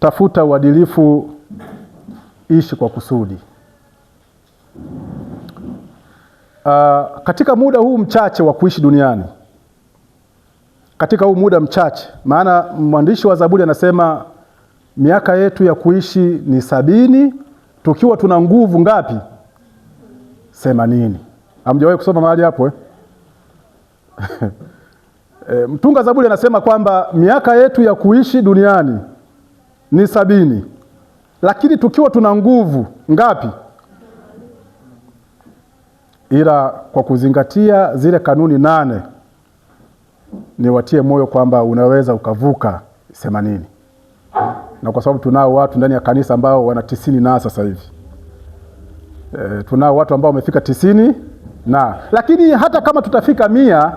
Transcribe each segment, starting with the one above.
tafuta uadilifu, ishi kwa kusudi. Katika muda huu mchache wa kuishi duniani, katika huu muda mchache, maana mwandishi wa Zaburi anasema miaka yetu ya kuishi ni 70, tukiwa tuna nguvu ngapi? 80. Hamjawahi kusoma mahali hapo Mtunga Zaburi anasema kwamba miaka yetu ya kuishi duniani ni 70, lakini tukiwa tuna nguvu ngapi? Ila kwa kuzingatia zile kanuni 8, niwatie moyo kwamba unaweza ukavuka 80. Na kwa sababu tunao watu ndani ya kanisa ambao wana 90 na sasa hivi. Tunao watu ambao wamefika 90 na, lakini hata kama tutafika 100,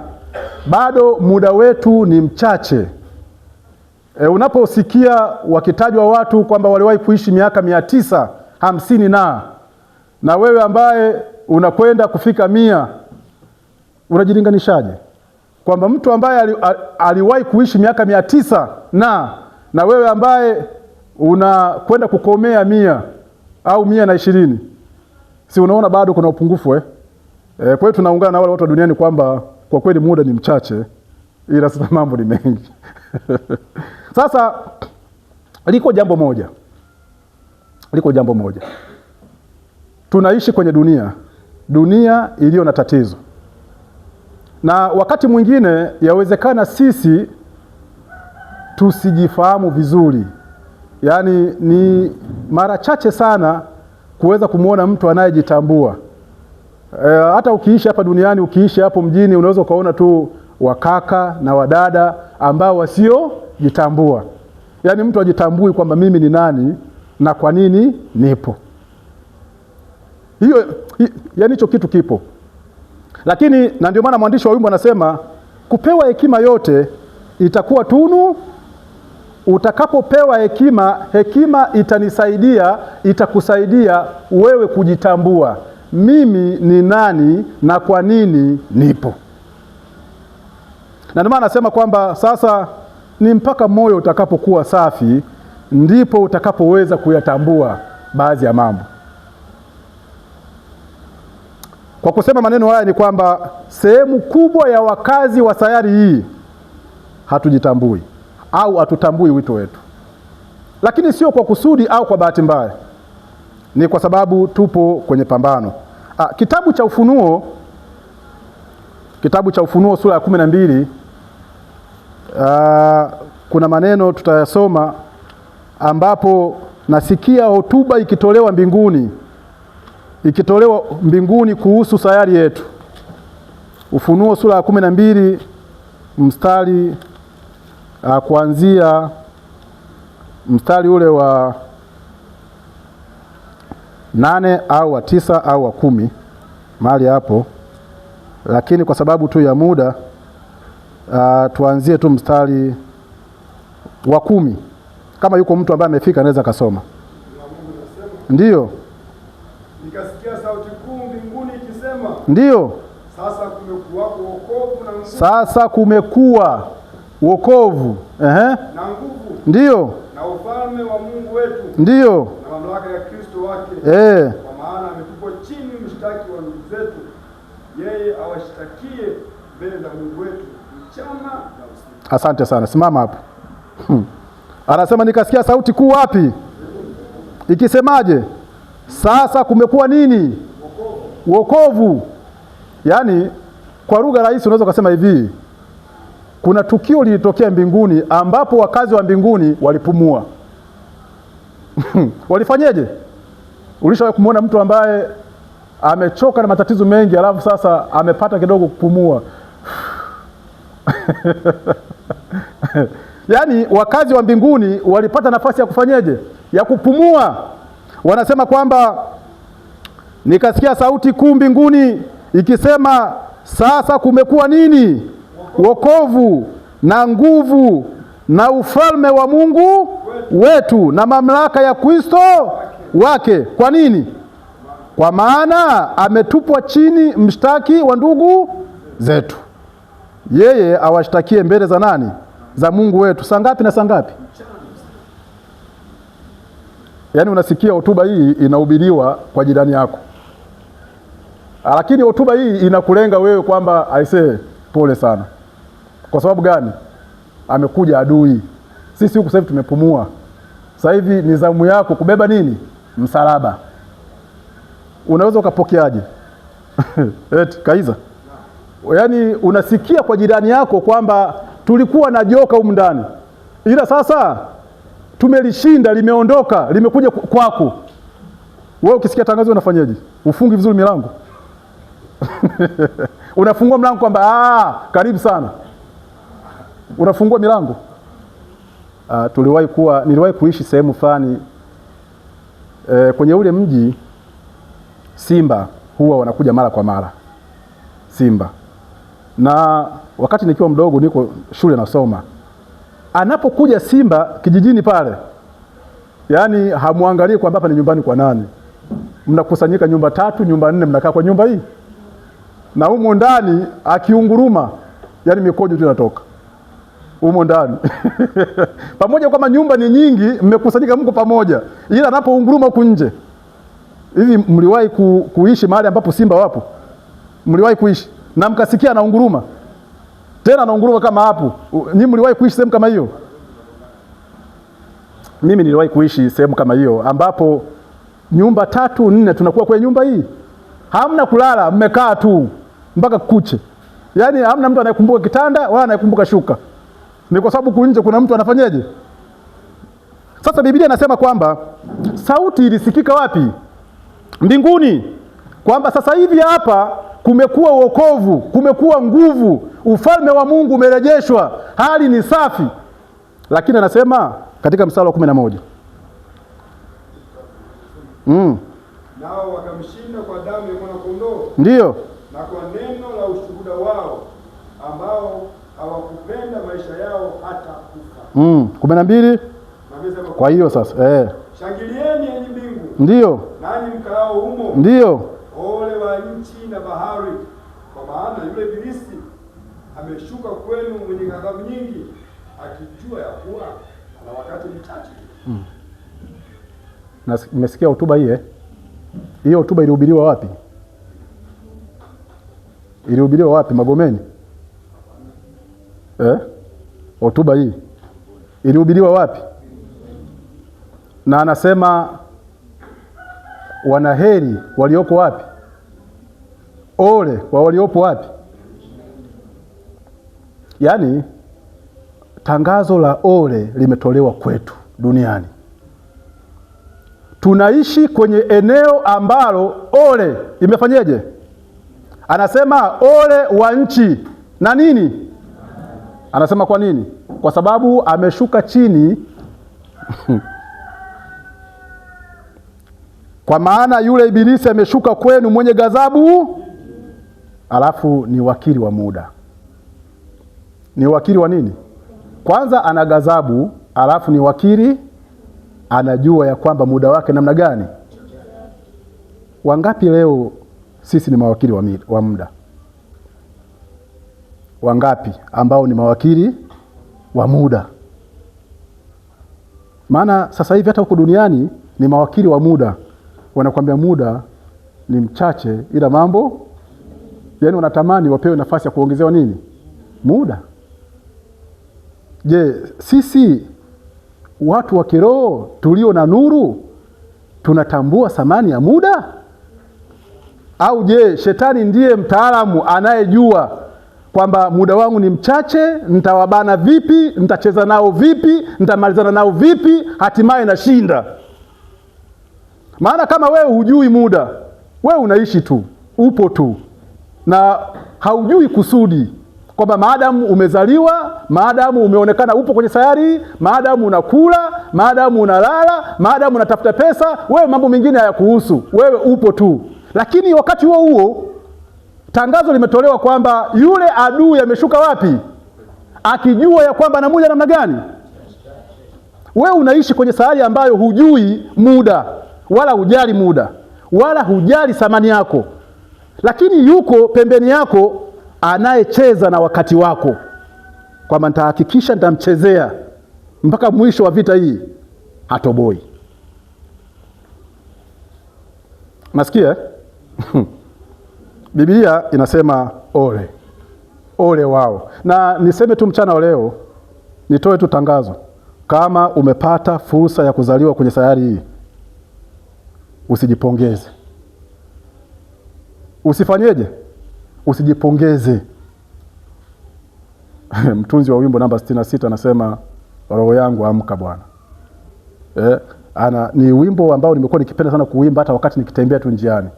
bado muda wetu ni mchache. Unaposikia wakitajwa watu kwamba waliwahi kuishi miaka 950 na wewe ambaye unakwenda kufika 100, unajilinganishaje? Kwamba mtu ambaye aliwahi kuishi miaka 900 na wewe ambaye unakwenda kukomea 100 au 120, si unaona bado kuna upungufu Kwa hiyo tunaungana na wale watu wa duniani kwamba kwa kweli muda ni mchache, ila sasa mambo ni mengi. Sasa liko jambo moja. Tunaishi kwenye dunia iliyo na tatizo. Na wakati mwingine yawezekana sisi tusijifahamu vizuri. Yaani ni mara chache sana kuweza kumuona mtu anayejitambua. Hata ukiishi hapa duniani, ukiishi hapo mjini, unaweza ukaona tu wakaka na wadada ambao wasiojitambua. Yaani mtu ajitambui kwamba mimi ni nani na kwa nini nipo. Yaani hicho kitu kipo. Lakini na ndio maana mwandishi wa wimbo anasema kupewa hekima yote itakuwa tunu. Utakapopewa hekima itakusaidia wewe kujitambua. Mimi ni nani na kwa nini nipo. Na ndio maana anasema kwamba sasa ni mpaka moyo utakapokuwa safi ndipo utakapoweza kuyatambua baadhi ya mambo. Kwa kusema maneno haya ni kwamba sehemu kubwa ya wakazi wa sayari hii hatujitambui au hatutambui wito wetu. Lakini sio kwa kusudi au kwa bahati mbaya. Ni kwa sababu tupo kwenye pambano. Kitabu cha Ufunuo sura ya 12, kuna maneno tutayasoma ambapo nasikia hotuba ikitolewa mbinguni kuhusu sayari yetu. Ufunuo sura ya 12 mstari kuanzia mstari ule wa 8 au wa 9 au wa 10, mahali hapo. Lakini kwa sababu tu ya muda tuanzie tu mstari wa 10. Kama yuko mtu ambaye amefika anaweza kasoma. Ndiyo. Nikasikia sauti kuu mbinguni ikisema, ndiyo, sasa kumekuwa wokovu na nguvu, ndiyo, na ufalme wa Mungu wetu, ndiyo, na mamlaka ya Kristo wake. Kwa maana ametupwa chini mshtaki wa ndugu zetu, yeye awashtakie mbele za Mungu wetu mchana na usiku. Asante sana. Simama hapo. Anasema nikasikia sauti kuu wapi? Ikisemaje? Sasa kumekuwa nini? Wokovu. Yaani kwa lugha rahisi unaweza kusema hivi, kuna tukio lilitokea mbinguni ambapo wakazi wa mbinguni walipumua. Walifanyeje? Ulishawahi kumuona mtu ambaye amechoka na matatizo mengi alafu sasa amepata kidogo kupumua? Yaani wakazi wa mbinguni walipata nafasi ya kufanyeje? Ya kupumua. Wanasema kwamba nikasikia sauti kuu mbinguni ikisema, sasa kumekuwa nini? Wokovu na nguvu na ufalme wa Mungu wetu na mamlaka ya Kristo wake. Kwa nini? Kwa maana ametupwa chini mshtaki wa ndugu zetu, yeye awashtakie mbele za nani? Za Mungu wetu. Saa ngapi na saa ngapi? Yaani unasikia hotuba hii inahubiriwa kwa jirani yako, lakini hotuba hii inakulenga wewe kwamba aisee, pole sana. Kwa sababu gani? Amekuja adui. Sisi huku sasa hivi tumepumua. Sasa hivi ni zamu yako kubeba nini? Msalaba. Unaweza ukapokeaje? Eti Kaiza, yaani unasikia kwa jirani yako kwamba tulikuwa na joka humu ndani, ila sasa tumelishinda, limeondoka, limekuja kwako. Wewe ukisikia tangazo unafanyaje? Ufungi vizuri milango? Unafungua mlango kwamba karibu sana, unafungua milango. Niliwahi kuishi sehemu fulani kwenye ule mji. Simba huwa wanakuja mara kwa mara, simba. Na wakati nikiwa mdogo, niko shule nasoma, anapokuja simba kijijini pale, yaani hamuangalii kwamba hapa ni nyumbani kwa nani. Mnakusanyika nyumba 3, nyumba 4, mnakaa kwa nyumba hii, na humo ndani akiunguruma, yaani mikojo tu inatoka humo ndani. Pamoja kwamba nyumba ni nyingi, mmekusanyika mko pamoja, ila anapounguruma huko nje. Hivi mliwahi kuishi mahali ambapo simba wapo? Mliwahi kuishi na mkasikia anaunguruma? Tena anaunguruma kama hapo. Nyinyi mliwahi kuishi sehemu kama hiyo? Mimi niliwahi kuishi sehemu kama hiyo ambapo nyumba 3, 4 tunakuwa kwenye nyumba hii. Hamna kulala, mmekaa tu mpaka kuche. Yaani hamna mtu anayekumbuka kitanda wala anayekumbuka shuka. Ni kwa sababu kunje kuna mtu anafanyaje? Sasa Biblia inasema kwamba sauti ilisikika wapi? Mbinguni. Kwamba sasa hivi hapa kumekuwa wokovu, kumekuwa nguvu, ufalme wa Mungu umerejeshwa, hali ni safi. Lakini anasema katika mstari wa 11, nao wakamshinda kwa damu ya mwana kondoo, ndiyo, na kwa neno la ushuhuda wao, ambao hawakupenda maisha yao hata kufa. 12. Kwa hiyo sasa shangilieni enyi mbingu, ndiyo, nanyi mkaao humo, ndiyo, ole wa nchi na bahari, kwa maana yule ibilisi ameshuka kwenu mwenye ghadhabu nyingi, akijua ya kuwa ana wakati mchache. Na mmesikia hotuba hii hiyo hotuba ilihubiriwa wapi? Ilihubiriwa wapi? Magomeni? Hotuba hii ilihubiriwa wapi? Na anasema wanaheri waliopo wapi? Ole wa waliopo wapi? Yaani tangazo la ole limetolewa kwetu duniani. Tunaishi kwenye eneo ambalo ole imefanyeje? Anasema ole wa nchi na nini? Anasema kwa nini? Kwa sababu ameshuka chini. Kwa maana yule ibilisi ameshuka kwenu mwenye ghadhabu, alafu ni wakili wa muda. Ni wakili wa nini? Kwanza ana ghadhabu, alafu ni wakili, anajua ya kwamba muda wake namna gani. Wangapi leo sisi ni mawakili wa muda? Wangapi ambao ni mawakili wa muda? Maana sasa hivi hata huko duniani ni mawakili wa muda. Wanakuambia muda ni mchache, ila mambo, yaani wanatamani wapewe nafasi ya kuongezewa nini? Muda. Je, sisi watu wa kiroho tulio na nuru tunatambua thamani ya muda? Au je, shetani ndiye mtaalamu anayejua kwamba muda wangu ni mchache, nitawabana vipi, nitacheza nao vipi, nitamalizana nao vipi, hatimaye nashinda? Maana kama wewe hujui muda, wewe unaishi tu, upo tu, na haujui kusudi kwamba maadamu umezaliwa, maadamu umeonekana upo kwenye sayari, maadamu unakula, maadamu unalala, maadamu unatafuta pesa, wewe mambo mengine hayakuhusu, wewe upo tu. Lakini wakati huo huo tangazo limetolewa kwamba yule adui ameshuka wapi? Akijua ya kwamba anamuja namna gani? Wewe unaishi kwenye sayari ambayo hujui muda, wala hujali muda, wala hujali thamani yako. Lakini yuko pembeni yako anayecheza na wakati wako, kwamba nitahakikisha nitamchezea mpaka mwisho wa vita hii, hatoboi. Nasikia Biblia inasema ole wao. Na niseme tu mchana wa leo, nitoe tu tangazo. Kama umepata fursa ya kuzaliwa kwenye sayari hii, usijipongeze. Usifanyeje? Usijipongeze. Mtunzi wa wimbo namba 66 anasema, roho yangu amka Bwana. Ni wimbo ambao nimekuwa nikipenda sana kuimba hata wakati nikitembea tu njiani.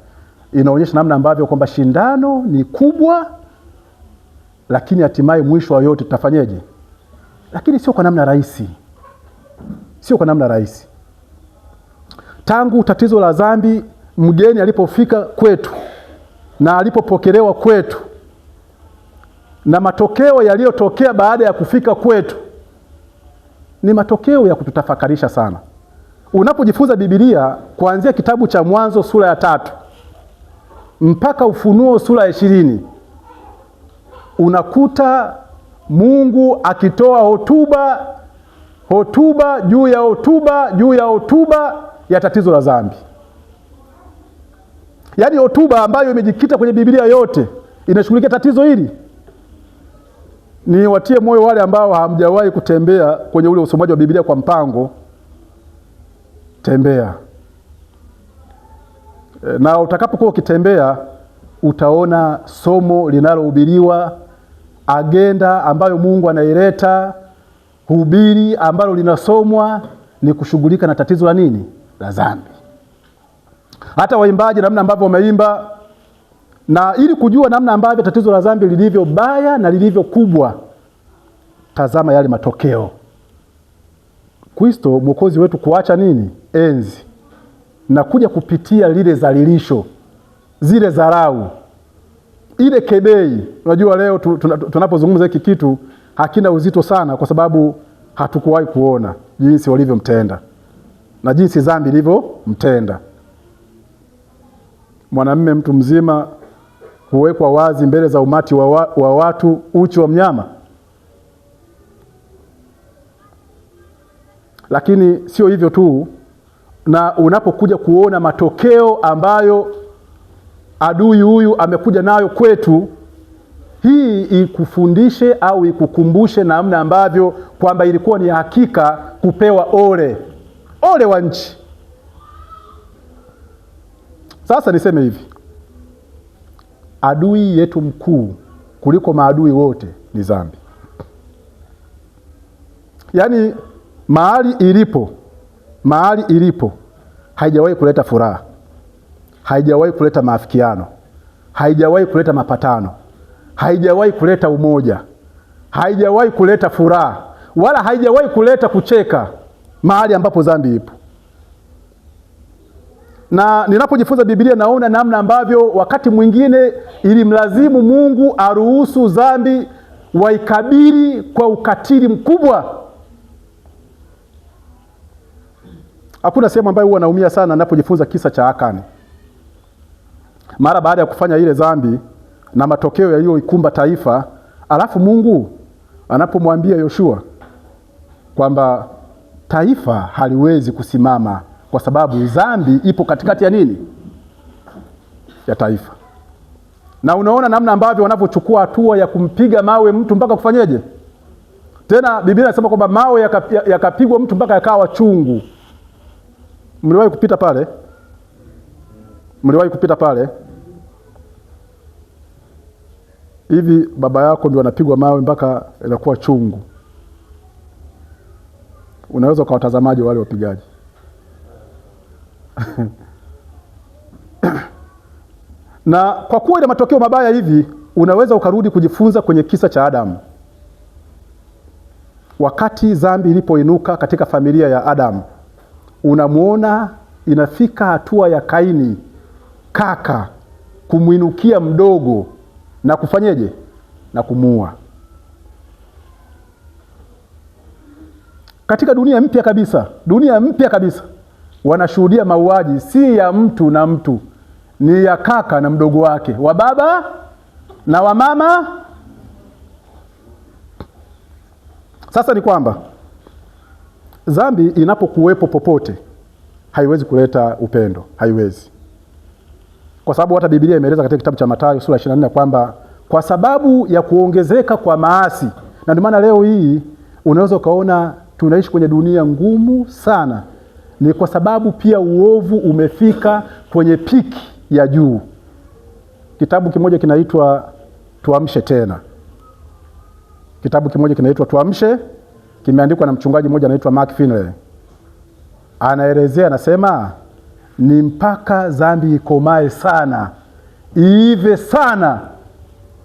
Inaonyesha namna ambavyo kwamba shindano ni kubwa, lakini hatimaye mwisho wa yote tutafanyeje? Lakini sio kwa namna rahisi. Sio kwa namna rahisi. Tangu tatizo la dhambi mgeni alipofika kwetu na alipopokelewa kwetu na matokeo yaliyotokea baada ya kufika kwetu, ni matokeo ya kututafakarisha sana. Unapojifunza Biblia kuanzia kitabu cha Mwanzo sura ya 3 mpaka Ufunuo sura ya 20, unakuta Mungu akitoa hotuba juu ya hotuba ya tatizo la dhambi. Yaani hotuba ambayo imejikita kwenye Biblia yote inashughulikia tatizo hili. Ni watie moyo wale ambao hamjawahi kutembea kwenye ule usomaji wa Biblia kwa mpango. Tembea. Na utakapokuwa ukitembea utaona somo linalohubiriwa, agenda ambayo Mungu anaileta, hubiri ambalo linasomwa ni kushughulika na tatizo la nini? La dhambi. Hata waimbaji namna ambavyo wameimba, na ili kujua namna ambavyo tatizo la dhambi lilivyo baya na lilivyo kubwa, tazama yale matokeo. Kristo Mwokozi wetu kuacha nini? Enzi. Na kuja kupitia lile zalilisho, zile dharau, ile kebei. Unajua leo tunapozungumza hiki kitu hakina uzito sana, kwa sababu hatukuwahi kuona jinsi walivyomtenda na jinsi dhambi ilivyomtenda. Mwanamume mtu mzima huwekwa wazi mbele za umati wa watu uchi wa mnyama. Lakini sio hivyo tu, na unapokuja kuona matokeo ambayo adui huyu amekuja nayo kwetu, hii ikufundishe au ikukumbushe namna ambavyo kwamba ilikuwa ni hakika kupewa ole wa nchi. Sasa niseme hivi, adui yetu mkuu kuliko maadui wote ni dhambi. Yaani mahali ilipo haijawahi kuleta furaha, haijawahi kuleta maafikiano, haijawahi kuleta mapatano, haijawahi kuleta umoja, haijawahi kuleta furaha, wala haijawahi kuleta kucheka mahali ambapo dhambi ipo. Na ninapojifunza Biblia naona namna ambavyo wakati mwingine ilimlazimu Mungu aruhusu dhambi waikabili kwa ukatili mkubwa. Hakuna sehemu ambayo huwa naumia sana ninapojifunza kisa cha Akani. Mara baada ya kufanya ile dhambi na matokeo yaliyoikumba taifa, alafu Mungu anapomwambia Yoshua kwamba taifa haliwezi kusimama kwa sababu dhambi ipo katikati ya nini? Ya taifa. Na unaona namna ambavyo wanapochukua hatua ya kumpiga mawe mtu mpaka kufanyeje? Tena Biblia inasema kwamba mawe yakapigwa mtu mpaka yakawa chungu. Mliwahi kupita pale? Mliwahi kupita pale? Hivi baba yako ndio anapigwa mawe mpaka inakuwa chungu. Unaweza ukawatazamaje wale wapigaji? Na kwa kuwa ile matokeo mabaya hivi, unaweza ukarudi kujifunza kwenye kisa cha Adamu. Wakati dhambi ilipoinuka katika familia ya Adamu, unamuona inafika hatua ya Kaini kaka kumuinukia mdogo na kufanyeje? Na kumuua. Katika dunia mpya kabisa wanashuhudia mauaji si ya mtu na mtu, ni ya kaka na mdogo wake, wa baba na wa mama. Sasa ni kwamba dhambi inapokuwepo popote haiwezi kuleta upendo, haiwezi. kwa sababu hata Biblia imeeleza katika kitabu cha Mathayo sura 24 kwamba kwa sababu ya kuongezeka kwa maasi, na ndio maana leo hii unaweza ukaona tunaishi kwenye dunia ngumu sana, ni kwa sababu pia uovu umefika kwenye piki ya juu. Kitabu kimoja kinaitwa Tuamshe Tena. Kitabu kimoja kinaitwa Tuamshe, kimeandikwa na mchungaji mmoja anaitwa Mark Finley. Anaelezea, anasema ni mpaka dhambi ikomae sana, iive sana,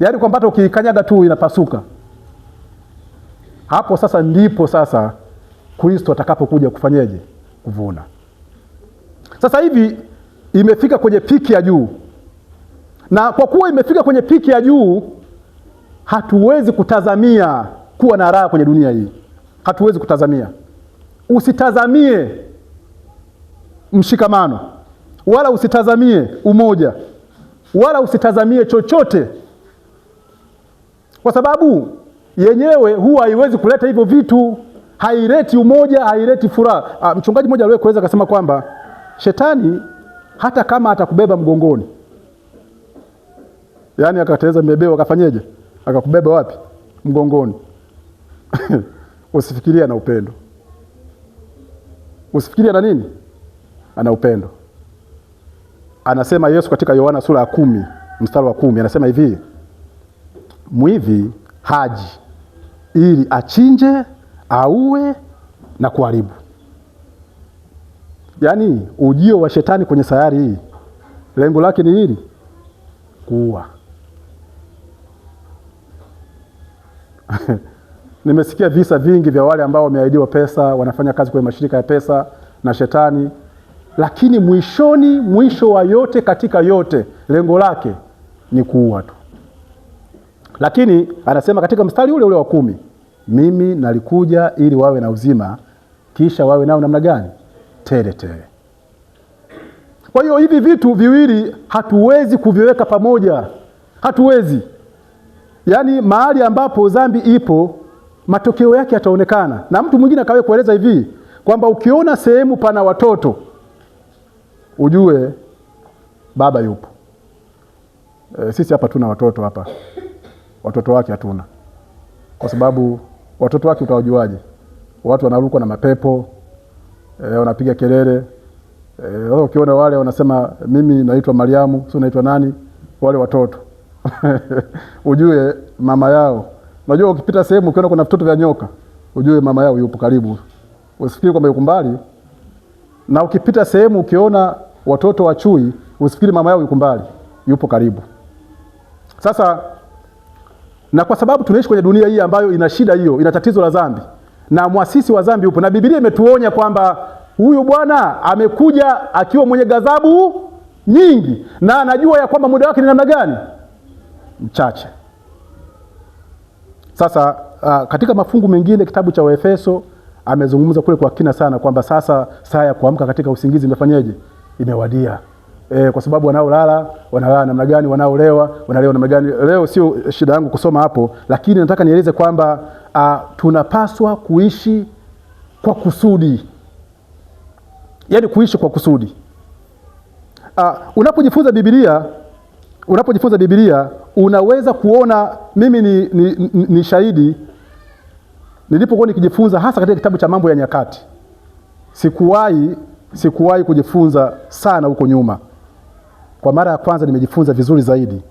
yaani kwamba hata ukiikanyaga tu inapasuka. Hapo sasa ndipo sasa Kristo atakapokuja kufanyeje? Kuvuna. Sasa hivi imefika kwenye piki ya juu, na kwa kuwa imefika kwenye piki ya juu, hatuwezi kutazamia kuwa na raha kwenye dunia hii. Hatuwezi kutazamia. Usitazamie mshikamano, wala usitazamie umoja, wala usitazamie chochote, kwa sababu yenyewe huwa haiwezi kuleta hivyo vitu. Haileti umoja, haileti furaha. Mchungaji mmoja aliwahi kuweza kusema kwamba shetani hata kama atakubeba mgongoni, yaani akateza mbebeo, akafanyeje? Akakubeba wapi? Mgongoni. Usifikiria na upendo. Usifikiria na nini? Ana upendo. Anasema Yesu katika Yohana sura ya 10 mstari wa 10, anasema hivi: mwivi haji ili achinje, auwe na kuharibu. Yaani ujio wa shetani kwenye sayari hii lengo lake ni hili: kuua. Nimesikia visa vingi vya wale ambao wameahidiwa pesa, wanafanya kazi kwenye mashirika ya pesa na shetani, lakini mwisho wa yote, katika yote, lengo lake ni kuua tu. Lakini anasema katika mstari ule ule wa 10, mimi nalikuja ili wawe na uzima, kisha wawe nao namna gani? Tele tele. Kwa hiyo hivi vitu viwili hatuwezi kuviweka pamoja. Hatuwezi. Yaani mahali ambapo dhambi ipo, matokeo yake yataonekana. Na mtu mwingine akawe kueleza hivi kwamba ukiona sehemu pana watoto, ujue baba yupo. Sisi hapa tuna watoto hapa. Watoto wake hatuna. Kwa sababu watoto wake utawajuaje? Watu wanarukwa na mapepo, wanapiga kelele. Ukiona wale wanasema mimi naitwa Mariamu, sio naitwa nani, wale watoto. Ujue mama yao. Unajua ukipita sehemu ukiona kuna vitoto vya nyoka, ujue mama yao yupo karibu. Usifikiri kwamba yuko mbali. Na ukipita sehemu ukiona watoto wa chui, usifikiri mama yao yuko mbali, yupo karibu. Sasa, na kwa sababu tunaishi kwenye dunia hii ambayo ina shida hiyo, ina tatizo la dhambi, na mwasisi wa dhambi yupo, na Biblia imetuonya kwamba huyu bwana amekuja akiwa mwenye ghadhabu nyingi, na anajua ya kwamba muda wake ni namna gani? Mchache. Sasa katika mafungu mengine kitabu cha Waefeso amezungumza kule kwa kina sana kwamba sasa saa ya kuamka katika usingizi imefanyeje? Imewadia. Kwa sababu wanaolala wanalala namna gani, wanaolewa wanalewa namna gani. Leo sio shida yangu kusoma hapo, lakini nataka nieleze kwamba tunapaswa kuishi kwa kusudi. Yaani kuishi kwa kusudi. Unapojifunza Biblia unaweza kuona, mimi ni shahidi, nilipokuwa nikijifunza hasa katika kitabu cha Mambo ya Nyakati. Sikuwahi kujifunza sana huko nyuma. Kwa mara ya kwanza nimejifunza vizuri zaidi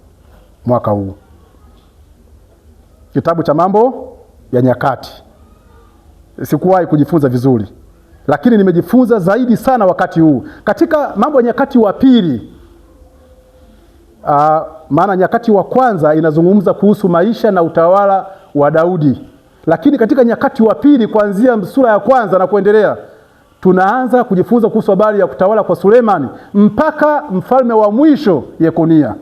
mwaka huu. Kitabu cha Mambo ya Nyakati. Sikuwahi kujifunza vizuri, lakini nimejifunza zaidi sana wakati huu. Katika Mambo ya Nyakati wa pili, maana Nyakati wa kwanza inazungumza kuhusu maisha na utawala wa Daudi. Lakini katika Nyakati wa pili kuanzia sura ya kwanza na kuendelea, tunaanza kujifunza kuhusu habari ya kutawala kwa Sulemani mpaka mfalme wa mwisho Yekonia,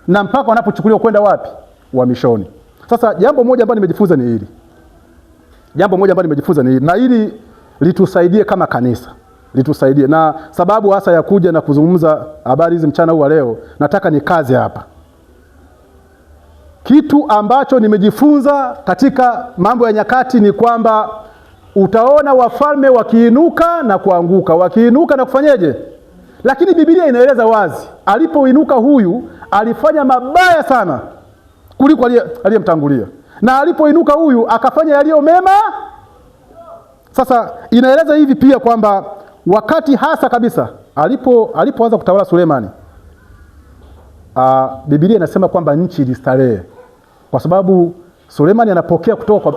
na mpaka wanapochukuliwa kwenda wapi? Uhamishoni. Sasa jambo moja ambalo nimejifunza ni hili. Na hili litusaidie kama kanisa. Litusaidie. Na sababu hasa ya kuja na kuzungumza habari hizi mchana huu wa leo, nataka ni kazi hapa. Kitu ambacho nimejifunza katika Mambo ya Nyakati ni kwamba utaona wafalme wakiinuka na kuanguka, wakiinuka na kufanyeje? Lakini Biblia inaeleza wazi, alipoinuka huyu alifanya mabaya sana kuliko aliyemtangulia, na alipoinuka huyu akafanya yaliyo mema. Sasa inaeleza hivi pia kwamba wakati hasa kabisa alipoanza kutawala Sulemani, Biblia inasema kwamba nchi ilistarehe, kwa sababu Sulemani anapokea kutoka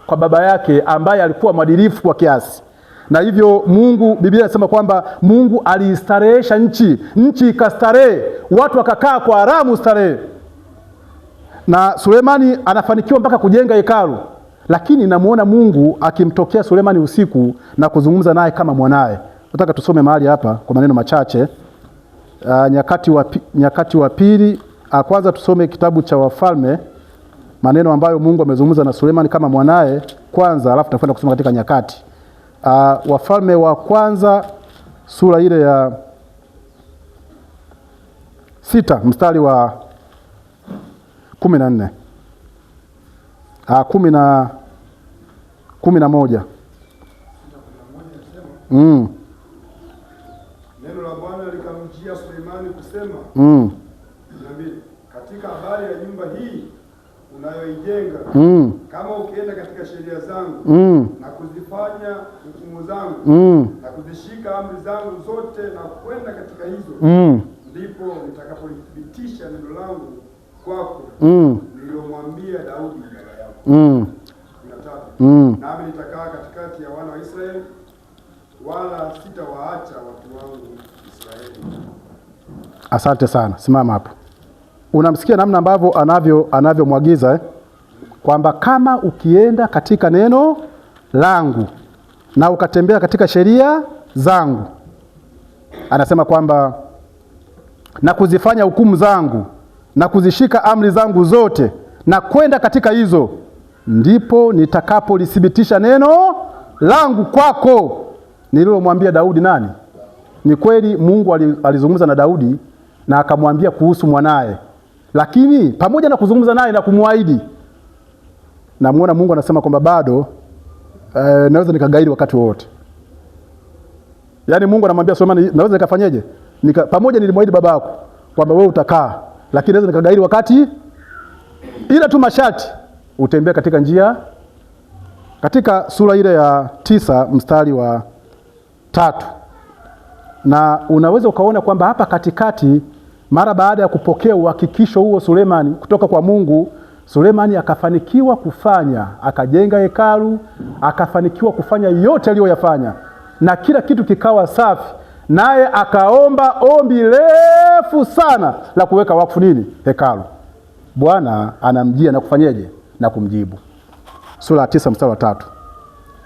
kwa baba yake ambaye alikuwa mwadilifu kwa kiasi, na hivyo Biblia inasema kwamba Mungu aliistarehesha nchi ikastarehe, watu wakakaa kwa haramu starehe. Na Sulemani anafanikiwa mpaka kujenga hekalu, lakini namuona Mungu akimtokea Sulemani usiku na kuzungumza naye kama mwanaye. Nataka tusome mahali hapa kwa maneno machache. Nyakati wa pili, kwanza tusome kitabu cha Wafalme, maneno ambayo Mungu amezungumza na Sulemani kama mwanaye kwanza, alafu tutakwenda kusoma katika Nyakati. Wafalme wa kwanza sura ile ya 6 mstari wa 14 11. Neno la Bwana likamjia Sulemani kusema, katika habari ya nyumba hii unayoijenga, kama ukienda katika sheria zangu na kuzifanya hukumu zangu na kuzishika amri zangu zote na kwenda katika hizo, ndipo nitakapolithibitisha neno langu kwako niliyomwambia Daudi baba yako. 13. Nami nitakaa katikati ya wana wa Israeli, wala sitawaacha watu wangu Israeli. Asante sana. Simama hapo. Unamsikia namna ambavyo anavyomwagiza kwamba kama ukienda katika neno langu na ukatembea katika sheria zangu, anasema kwamba na kuzifanya hukumu zangu na kuzishika amri zangu zote na kwenda katika hizo, ndipo nitakapolithibitisha neno langu kwako nililomwambia Daudi. Nani? Ni kweli Mungu alizungumza na Daudi na akamwambia kuhusu mwanaye, lakini pamoja na kuzungumza naye na kumwaahidi, namuona Mungu anasema kwamba bado naweza nikagairi wakati wote. Yaani Mungu anamwambia Sulemani, naweza nikafanyeje? Pamoja nilimwahidi baba yako kwamba wewe utakaa, lakini naweza nikagairi wakati, ila tu masharti utembee katika njia. Katika sura ile ya 9 mstari wa 3, na unaweza ukaona kwamba hapa katikati, mara baada ya kupokea uhakikisho huo Sulemani kutoka kwa Mungu, Sulemani akafanikiwa akajenga hekalu, akafanikiwa kufanya yote aliyoyafanya, na kila kitu kikawa safi, naye akaomba ombi refu sana la kuweka wakfu nini? Hekalu. Bwana anamjia na kufanyeje? Na kumjibu. Sura ya 9 mstari wa 3.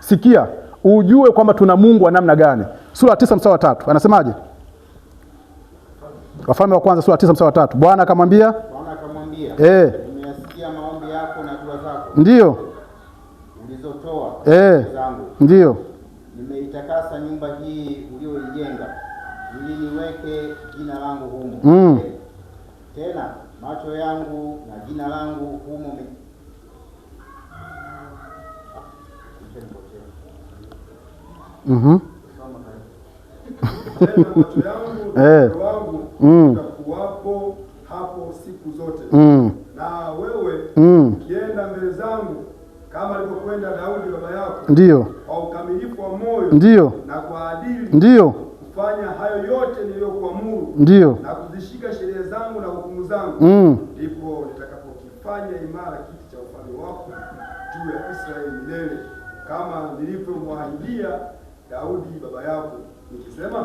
Sikia ujue kwamba tuna Mungu wa namna gani. Sura ya 9 mstari wa 3 anasemaje? Wafalme wa kwanza sura ya 9 mstari wa 3. Bwana akamwambia, nimeyasikia maombi yako na dua zako. Ndio ulizotoa zangu. Ndio. Nimeitakasa nyumba hii uliyoijenga ili niweke jina langu humo. Tena macho yangu na jina langu humo. Macho yangu wangu utakuwapo hapo siku zote. Na wewe ukienda mbele zangu kama alivyokwenda Daudi baba yako, ndio, kwa ukamilifu wa moyo, ndio, na kwa adili, ndio, kufanya hayo yote niliyokuamuru, ndio, na kuzishika sheria zangu na hukumu zangu, ndipo nitakapokifanya imara kiti cha ufalme wako juu ya Israeli milele, kama nilivyomwahidia Daudi baba yako, nikisema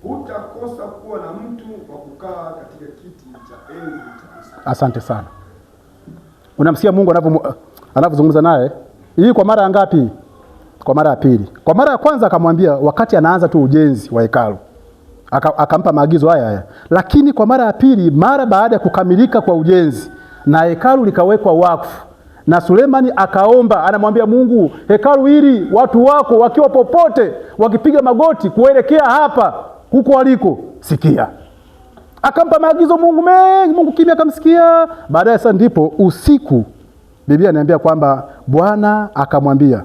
hutakosa kuwa na mtu wa kukaa katika kiti cha enzi cha Israeli. Asante sana. Unamsikia Mungu anavyozungumza naye. Hii kwa mara ya ngapi? Kwa mara ya pili. Kwa mara ya kwanza akamwambia wakati anaanza tu ujenzi wa hekalu, akampa maagizo haya. Lakini kwa mara ya pili, mara baada ya kukamilika kwa ujenzi na hekalu likawekwa wakfu, na Sulemani akaomba, anamwambia Mungu, hekalu hili watu wako wakiwa popote wakipiga magoti kuelekea hapa huko waliko, sikia. Akampa maagizo Mungu mengi, Mungu kimya akamsikia. Baadaye sasa ndipo usiku, Biblia inaniambia kwamba Bwana akamwambia,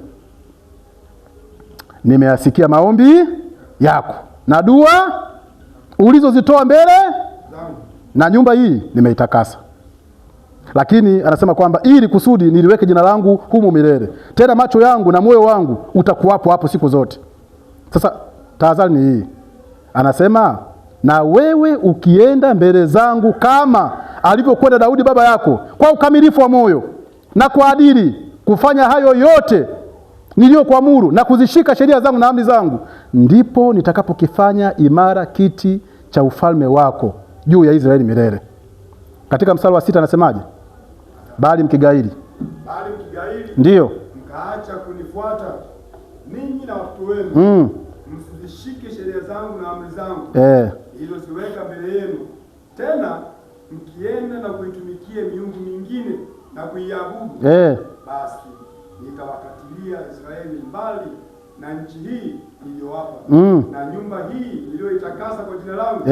nimeyasikia maombi yako na dua ulizozitoa mbele na nyumba hii nimeitakasa. Lakini anasema kwamba ili kusudi niliweke jina langu humo milele, tena macho yangu na moyo wangu utakuwapo hapo siku zote. Sasa tahadhari ni hii, anasema na wewe ukienda mbele zangu kama alivyokwenda Daudi baba yako, kwa ukamilifu wa moyo na kwa adili, kufanya hayo yote niliyokuamuru na kuzishika sheria zangu na amri zangu, ndipo nitakapokifanya imara kiti cha ufalme wako juu ya Israeli milele. Katika mstari wa 6 anasemaje? Bali mkigairi, ndiyo mkaacha kunifuata ninyi na watoto wenu, msizishike sheria zangu na amri zangu nilizoziweka mbele yenu, tena mkienda na kuitumikia miungu mingine na kuiabudu, basi nitawakatilia Israeli mbali na nchi hii niliyowapa, na nyumba hii niliyoitakasa kwa jina langu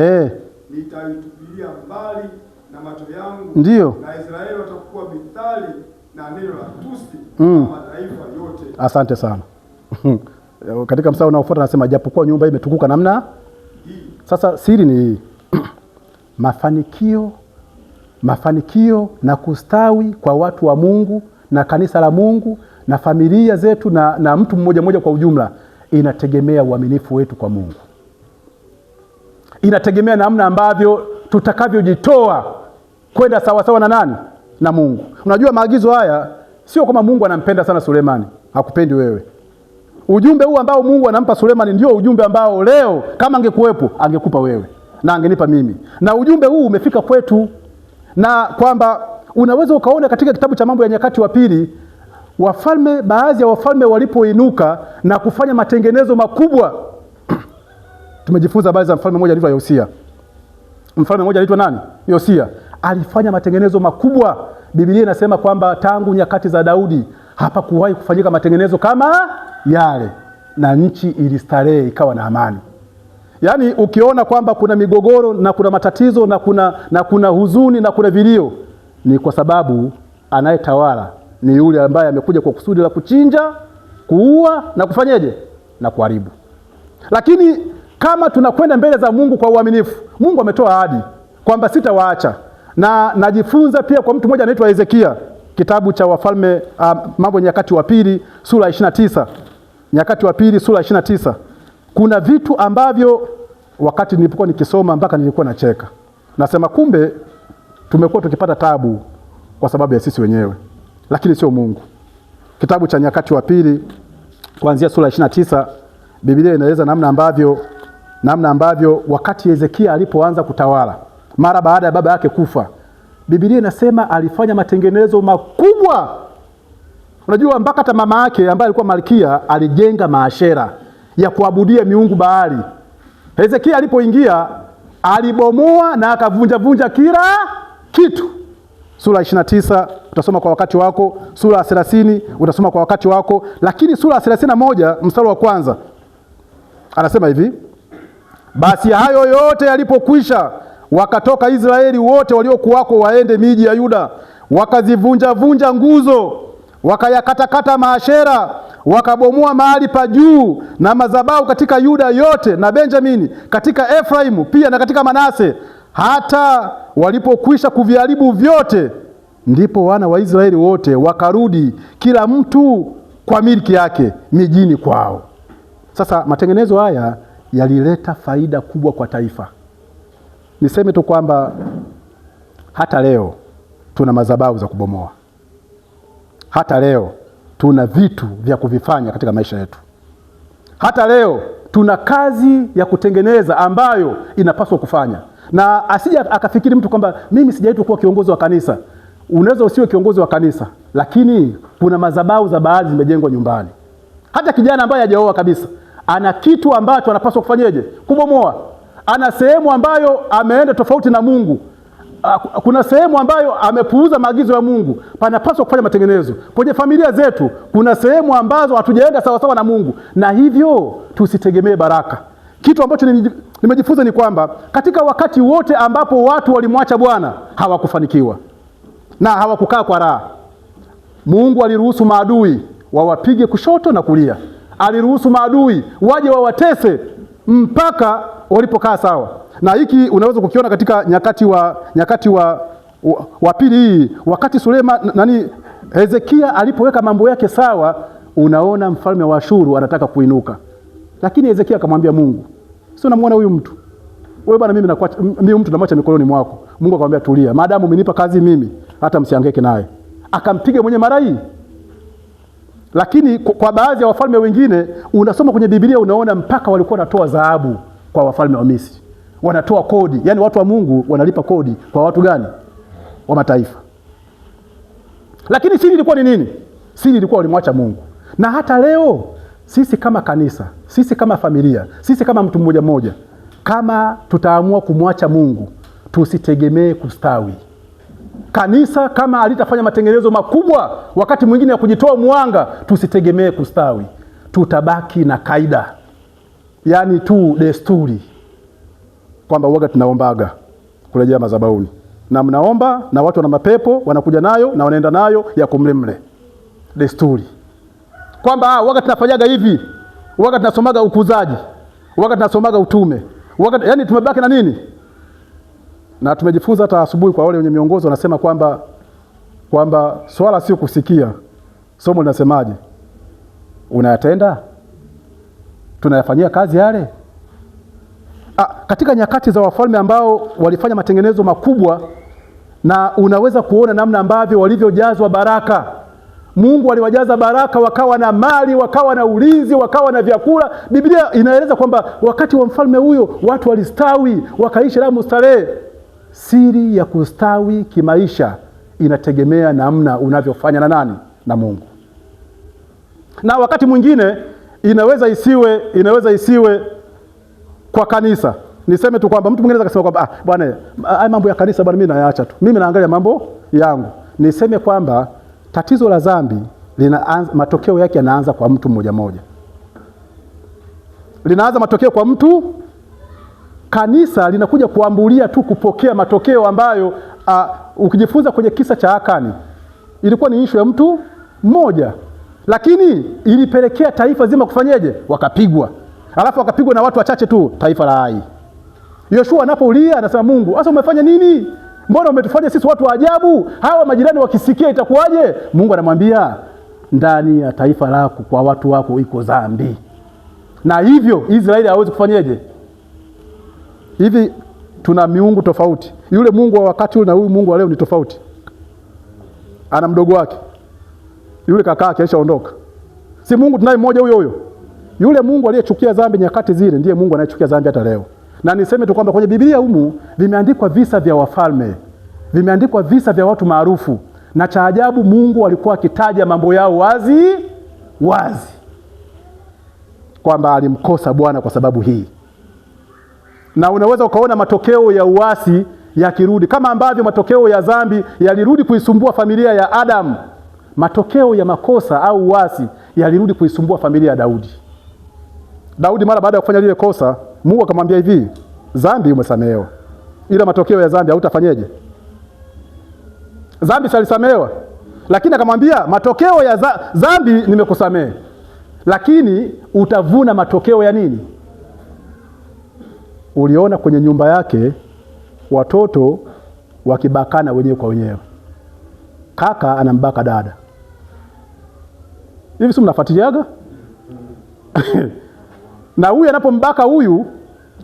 nitaitupilia mbali na macho yangu, ndiyo, na Israeli watakuwa mithali na neno la tusi kwa mataifa yote. Asante sana. Katika mstari unaofuata anasema japokuwa nyumba hii imetukuka namna hii. Sasa siri ni hii. Mafanikio na kustawi kwa watu wa Mungu na kanisa la Mungu na familia zetu na mtu mmoja mmoja kwa ujumla inategemea uaminifu wetu kwa Mungu. Inategemea namna ambavyo tutakavyojitoa kwenda sawa sawa na nani? Na Mungu. Unajua maagizo haya sio kama Mungu anampenda sana Sulemani, hakupendi wewe. Ujumbe huu ambao Mungu anampa Sulemani ndio ujumbe ambao leo kama angekuwepo angekupa wewe na angenipa mimi. Na ujumbe huu umefika kwetu, na kwamba unaweza ukaona katika kitabu cha Mambo ya Nyakati wa Pili, baadhi ya wafalme walipoinuka na kufanya matengenezo makubwa. Tumejifunza habari za mfalme mmoja anaitwa Yosia. Mfalme mmoja anaitwa nani? Yosia. Alifanya matengenezo makubwa. Biblia inasema kwamba tangu nyakati za Daudi hapakuwahi kufanyika matengenezo kama yale, na nchi ilistarehe ikawa na amani. Yaani ukiona kwamba kuna migogoro na kuna matatizo na kuna huzuni na kuna vilio, ni kwa sababu anayetawala ni yule ambaye amekuja kwa kusudi la kuchinja, kuua na kufanyeje? Na kuharibu. Lakini kama tunakwenda mbele za Mungu kwa uaminifu, Mungu ametoa ahadi kwamba sitawaacha. Na najifunza pia kwa mtu mmoja anaitwa Hezekia, kitabu cha Wafalme Mambo Nyakati wa Pili sura 29. Nyakati wa Pili sura 29. Kuna vitu ambavyo wakati nilipokuwa nikisoma mpaka nilikuwa nacheka. Nasema kumbe tumekuwa tukipata tabu kwa sababu ya sisi wenyewe, lakini sio Mungu. Kitabu cha Nyakati wa Pili kuanzia sura 29, Biblia inaeleza namna ambavyo wakati Hezekia alipoanza kutawala mara baada ya baba yake kufa, Biblia inasema alifanya matengenezo makubwa. Unajua mpaka hata mama yake ambaye alikuwa malkia alijenga maashera ya kuabudia miungu Baali. Hezekia alipoingia alibomoa na akavunja kila kitu. Sura 29 utasoma kwa wakati wako, sura 30 utasoma kwa wakati wako, lakini sura 31 mstari wa kwanza anasema hivi: basi hayo yote yalipokwisha, wakatoka Israeli wote waliokuwako waende miji ya Yuda, wakazivunja nguzo, wakayakatakata maashera, wakabomoa mahali pa juu na madhabahu katika Yuda yote na Benjamini, katika Efraimu pia na katika Manase. Hata walipokwisha kuviharibu vyote, ndipo wana wa Israeli wote wakarudi kila mtu kwa milki yake mijini kwao. Sasa matengenezo haya yalileta faida kubwa kwa taifa. Niseme tu kwamba hata leo tuna madhabahu za kubomoa. Hata leo tuna vitu vya kuvifanya katika maisha yetu. Hata leo tuna kazi ya kutengeneza ambayo inapaswa kufanya. Na asije akafikiri mtu kwamba mimi sijaitwa kuwa kiongozi wa kanisa. Unaweza usiwe kiongozi wa kanisa, lakini kuna madhabahu za Baali zimejengwa nyumbani. Hata kijana ambaye hajaoa kabisa ana kitu ambacho anapaswa kufanyeje? Kubomoa. Ana sehemu ambayo ameenda tofauti na Mungu. Kuna sehemu ambayo amepuuza maagizo ya Mungu. Panapaswa kufanya matengenezo. Kwenye familia zetu kuna sehemu ambazo hatujaenda sawa sawa na Mungu, na hivyo tusitegemee baraka. Kitu ambacho nimejifunza ni kwamba katika wakati wote ambapo watu walimwacha Bwana hawakufanikiwa na hawakukaa kwa raha. Mungu aliruhusu maadui wawapige kushoto na kulia. Aliruhusu maadui waje wawatese mpaka walipokaa sawa. Na hiki unaweza kukiona katika Nyakati wa Pili hii, wakati Hezekia alipoweka mambo yake sawa, unaona mfalme wa Ashuru anataka kuinuka. Lakini Hezekia akamwambia Mungu, si unamwona huyu mtu? Wewe bwana, mimi mtu namwacha mikononi mwako. Mungu akamwambia tulia, maadamu umenipa kazi mimi, hata msihangaike naye. Akampiga mwenye marai. Lakini kwa baadhi ya wafalme wengine unasoma kwenye Biblia, unaona mpaka walikuwa wanatoa dhahabu kwa wafalme wa Misri. Wanatoa kodi, yani watu wa Mungu wanalipa kodi kwa watu gani? Wa mataifa. Lakini siri ilikuwa ni nini? Siri ilikuwa walimwacha Mungu. Na hata leo sisi kama kanisa, sisi kama familia, sisi kama mtu mmoja mmoja, kama tutaamua kumwacha Mungu, tusitegemee kustawi. Kanisa kama alitafanya matengenezo makubwa wakati mwingine ya kujitoa mwanga, tusitegemee kustawi. Tutabaki na kaida, yani tu desturi, kwamba uoga tunaombaga kurejea madhabahuni, na mnaomba na watu wana mapepo wanakuja nayo na wanaenda nayo ya kumlemle. Desturi kwamba uoga tunafanyaga hivi, uoga tunasomaga ukuzaji, uoga tunasomaga utume, uoga, yani tumebaki na nini? Na tumejifunza hata asubuhi kwa wale wenye miongozo wanasema kwamba swala sio kusikia. Somo linasemaje? Unayatenda? Tunayafanyia kazi yale? Katika nyakati za wafalme ambao walifanya matengenezo makubwa, na unaweza kuona namna ambavyo walivyojazwa baraka. Mungu aliwajaza baraka, wakawa na mali, wakawa na ulinzi, wakawa na vyakula. Biblia inaeleza kwamba wakati wa mfalme huyo watu walistawi, wakaishi raha mustarehe. Siri ya kustawi kimaisha inategemea namna unavyofanya na nani? Na Mungu. Na wakati mwingine inaweza isiwe kwa kanisa. Niseme tu kwamba mtu mwingine anaweza kusema kwamba bwana, haya mambo ya kanisa bwana mimi nayaacha tu, mimi naangalia mambo yangu. Niseme kwamba tatizo la dhambi matokeo yake yanaanza kwa mtu mmoja mmoja. Linaanza matokeo kwa mtu. Kanisa linakuja kuambulia tu kupokea matokeo ambayo ukijifunza kwenye kisa cha Akani, ilikuwa ni issue ya mtu mmoja, lakini ilipelekea taifa zima kufanyeje? Wakapigwa. Alafu wakapigwa na watu wachache tu, taifa la Ai. Yoshua anapoulia anasema, Mungu, sasa umefanya nini? Mbona umetufanya sisi watu wa ajabu? Hawa majirani wakisikia itakuwaje? Mungu anamwambia, ndani ya taifa lako kwa watu wako iko dhambi. Na hivyo Israeli hawezi kufanyeje? Hivi tuna miungu tofauti. Yule Mungu wa wakati ule na huyu Mungu wa leo ni tofauti. Ana mdogo wake. Yule kaka yake alishaondoka. Si Mungu tunaye mmoja huyo. Yule Mungu aliyechukia dhambi nyakati zile ndiye Mungu anayechukia dhambi hata leo. Na niseme tu kwamba kwenye Biblia humu vimeandikwa visa vya wafalme, vimeandikwa visa vya watu maarufu, na cha ajabu Mungu alikuwa akitaja mambo yao wazi wazi, kwamba alimkosa Bwana kwa sababu hii. Na unaweza ukaona matokeo ya uasi yakirudi, kama ambavyo matokeo ya dhambi yalirudi kuisumbua familia ya Adam. Matokeo ya makosa au uasi yalirudi kuisumbua familia ya Daudi. Daudi mara baada ya kufanya lile kosa, Mungu akamwambia hivi, dhambi umesamehewa, ila matokeo ya dhambi hautafanyeje? Dhambi salisamehewa, lakini akamwambia matokeo ya dhambi nimekusamehe, lakini utavuna matokeo ya nini? Uliona kwenye nyumba yake watoto wakibakana wenyewe kwa wenyewe. Kaka anambaka dada. Hivi si mnafuatiliaga? Na huyu anapombaka huyu,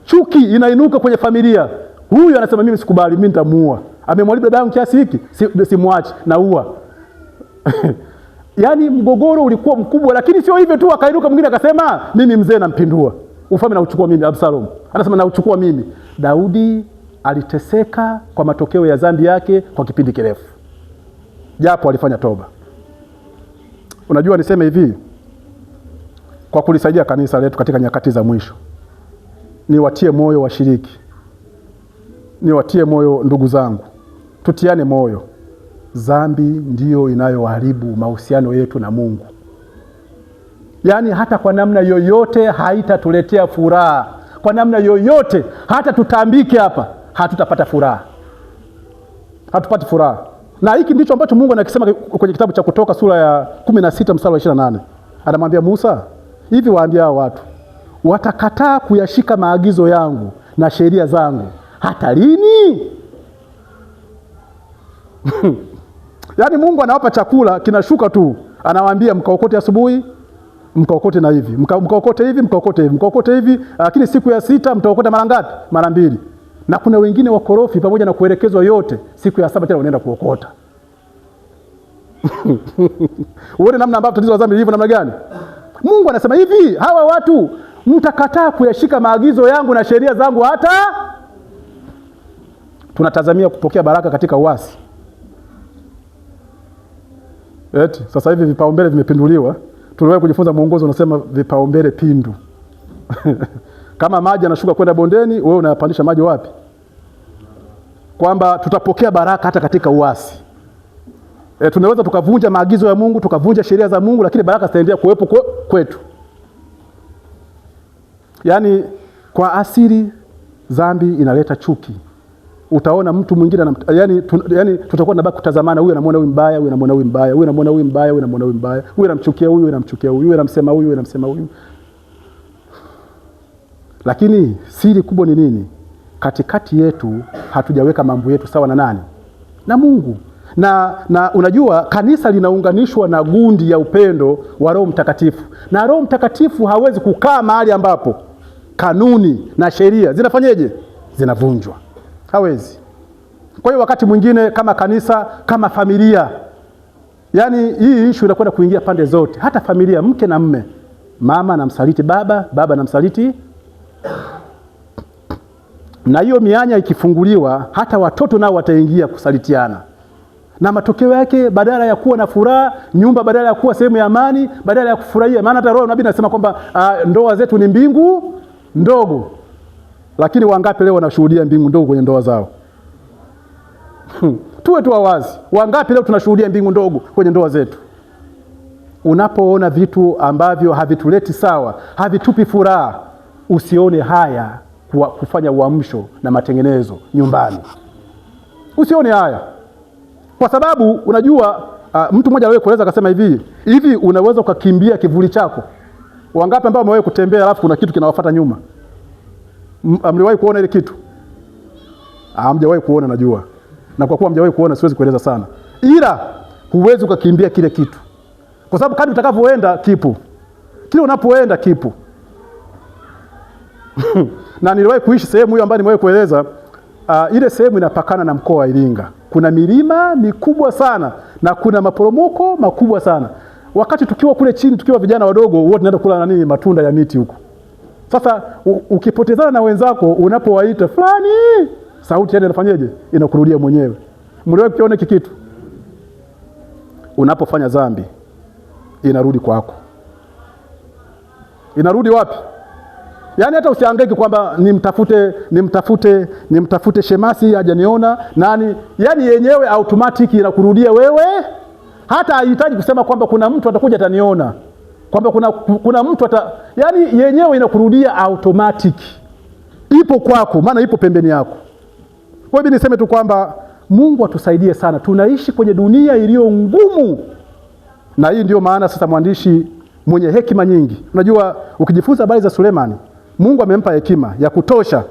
chuki inainuka kwenye familia. Huyu anasema mimi sikubali, mimi nitamuua. Amemwalibu dada yangu kiasi hiki, simwachi na uwa. Yaani mgogoro ulikuwa mkubwa, lakini sio hivyo tu, akainuka mwingine akasema mimi mzee nampindua. Ufalme na uchukua mimi. Absalom anasema na uchukua mimi. Daudi aliteseka kwa matokeo ya dhambi yake kwa kipindi kirefu, japo alifanya toba. Unajua niseme hivi, kwa kulisaidia kanisa letu katika nyakati za mwisho, niwatie moyo washiriki, niwatie moyo ndugu zangu, tutiane moyo. Dhambi ndiyo inayoharibu mahusiano yetu na Mungu. Yaani hata kwa namna yoyote haitatuletea furaha. Kwa namna yoyote, hata tutambike hapa, hatutapata furaha. Hatupati furaha. Na hiki ndicho ambacho Mungu anakisema kwenye kitabu cha Kutoka sura ya 16 mstari wa 28. Anamwambia Musa, hivi waambia hao watu, watakataa kuyashika maagizo yangu na sheria zangu, hata lini? Yaani Mungu anawapa chakula kinashuka tu, anawaambia mkaokote asubuhi, mkaokote na hivi, mkaokote hivi, mkaokote hivi, mkaokote hivi, lakini siku ya 6 mtaokota mara ngapi? Mara 2. Na kuna wengine wakorofi, pamoja na kuelekezwa yote, siku ya 7 tena unaenda kuokota. Uone namna ambavyo tatizo la dhambi lilivyo namna gani. Mungu anasema hivi, hawa watu mtakataa kuyashika maagizo yangu na sheria zangu, hata tunatazamia kupokea baraka katika uasi. Eti sasa hivi vipaumbele vimepinduliwa. Tuliwahi kujifunza mwongozo unasema vipaumbele pindu. Kama maji yanashuka kwenda bondeni, wewe unayapandisha maji wapi? Kwamba tutapokea baraka hata katika uasi. Tunaweza tukavunja maagizo ya Mungu, tukavunja sheria za Mungu, lakini baraka zitaendelea kuwepo kwetu. Yaani kwa asili dhambi inaleta chuki. Utaona mtu mwingine yani tutakuwa tunabaki kutazamana, huyu anamuona huyu mbaya, huyu anamuona huyu mbaya, huyu anamuona huyu mbaya, huyu anamuona huyu mbaya, huyu anamchukia huyu, huyu anamchukia huyu, huyu anamsema huyu, huyu anamsema huyu. Lakini siri kubwa ni nini? Katikati yetu hatujaweka mambo yetu sawa na nani? Na Mungu. Na unajua kanisa linaunganishwa na gundi ya upendo wa Roho Mtakatifu. Na Roho Mtakatifu hawezi kukaa mahali ambapo kanuni na sheria zinafanyeje? Zinavunjwa. Hawezi. Kwa hiyo wakati mwingine kama kanisa, kama familia, yani hii issue inakwenda kuingia pande zote. Hata familia, mke na mme, mama anamsaliti baba, baba anamsaliti. Na hiyo mianya ikifunguliwa, hata watoto nao wataingia kusalitiana. Na matokeo yake, badala ya kuwa na furaha, nyumba badala ya kuwa sehemu ya amani, badala ya kufurahia. Maana hata Roho Nabii anasema kwamba ndoa zetu ni mbingu ndogo. Lakini wangapi leo wanashuhudia mbingu ndogo kwenye ndoa zao? Tuwe tu wazi. Wangapi leo tunashuhudia mbingu ndogo kwenye ndoa zetu? Unapoona vitu ambavyo havituleti sawa, havitupi furaha, usione haya kufanya uamsho na matengenezo nyumbani. Usione haya. Kwa sababu unajua mtu mmoja aliwahi kueleza akasema hivi unaweza ukakimbia kivuli chako. Wangapi ambao wamewahi kutembea alafu kuna kitu kinawafuata nyuma? Mliwahi kuona ile kitu? Hamjawahi kuona najua. Na kwa kuwa hamjawahi kuona siwezi kueleza sana. Ila huwezi ukakimbia kile kitu. Kwa sababu kadri utakavyoenda kipo. Kile unapoenda kipo. Na niliwahi kuishi sehemu hiyo ambayo nimewahi kueleza, ile sehemu inapakana na mkoa wa Iringa. Kuna milima mikubwa sana na kuna maporomoko makubwa sana. Wakati tukiwa kule chini, tukiwa vijana wadogo, huwa tunaenda kula matunda ya miti huko. Sasa ukipotezana na wenzako, unapowaita fulani, sauti yake inafanyaje? Inakurudia mwenyewe. Mliwahi kuona kitu? Unapofanya dhambi inarudi kwako. Inarudi wapi? Yaani hata usihangaike kwamba nimtafute shemasi hajaniona nani. Yaani yenyewe automatic inakurudia wewe. Hata haihitaji kusema kwamba kuna mtu atakuja ataniona. Kwamba kuna mtu yaani yenyewe inakurudia automatic. Ipo kwako, maana ipo pembeni yako. Kwa hivyo niseme tu kwamba Mungu atusaidie sana. Tunaishi kwenye dunia iliyo ngumu. Na hii ndio maana sasa mwandishi mwenye hekima nyingi. Unajua ukijifunza habari za Sulemani, Mungu amempa hekima ya kutosha.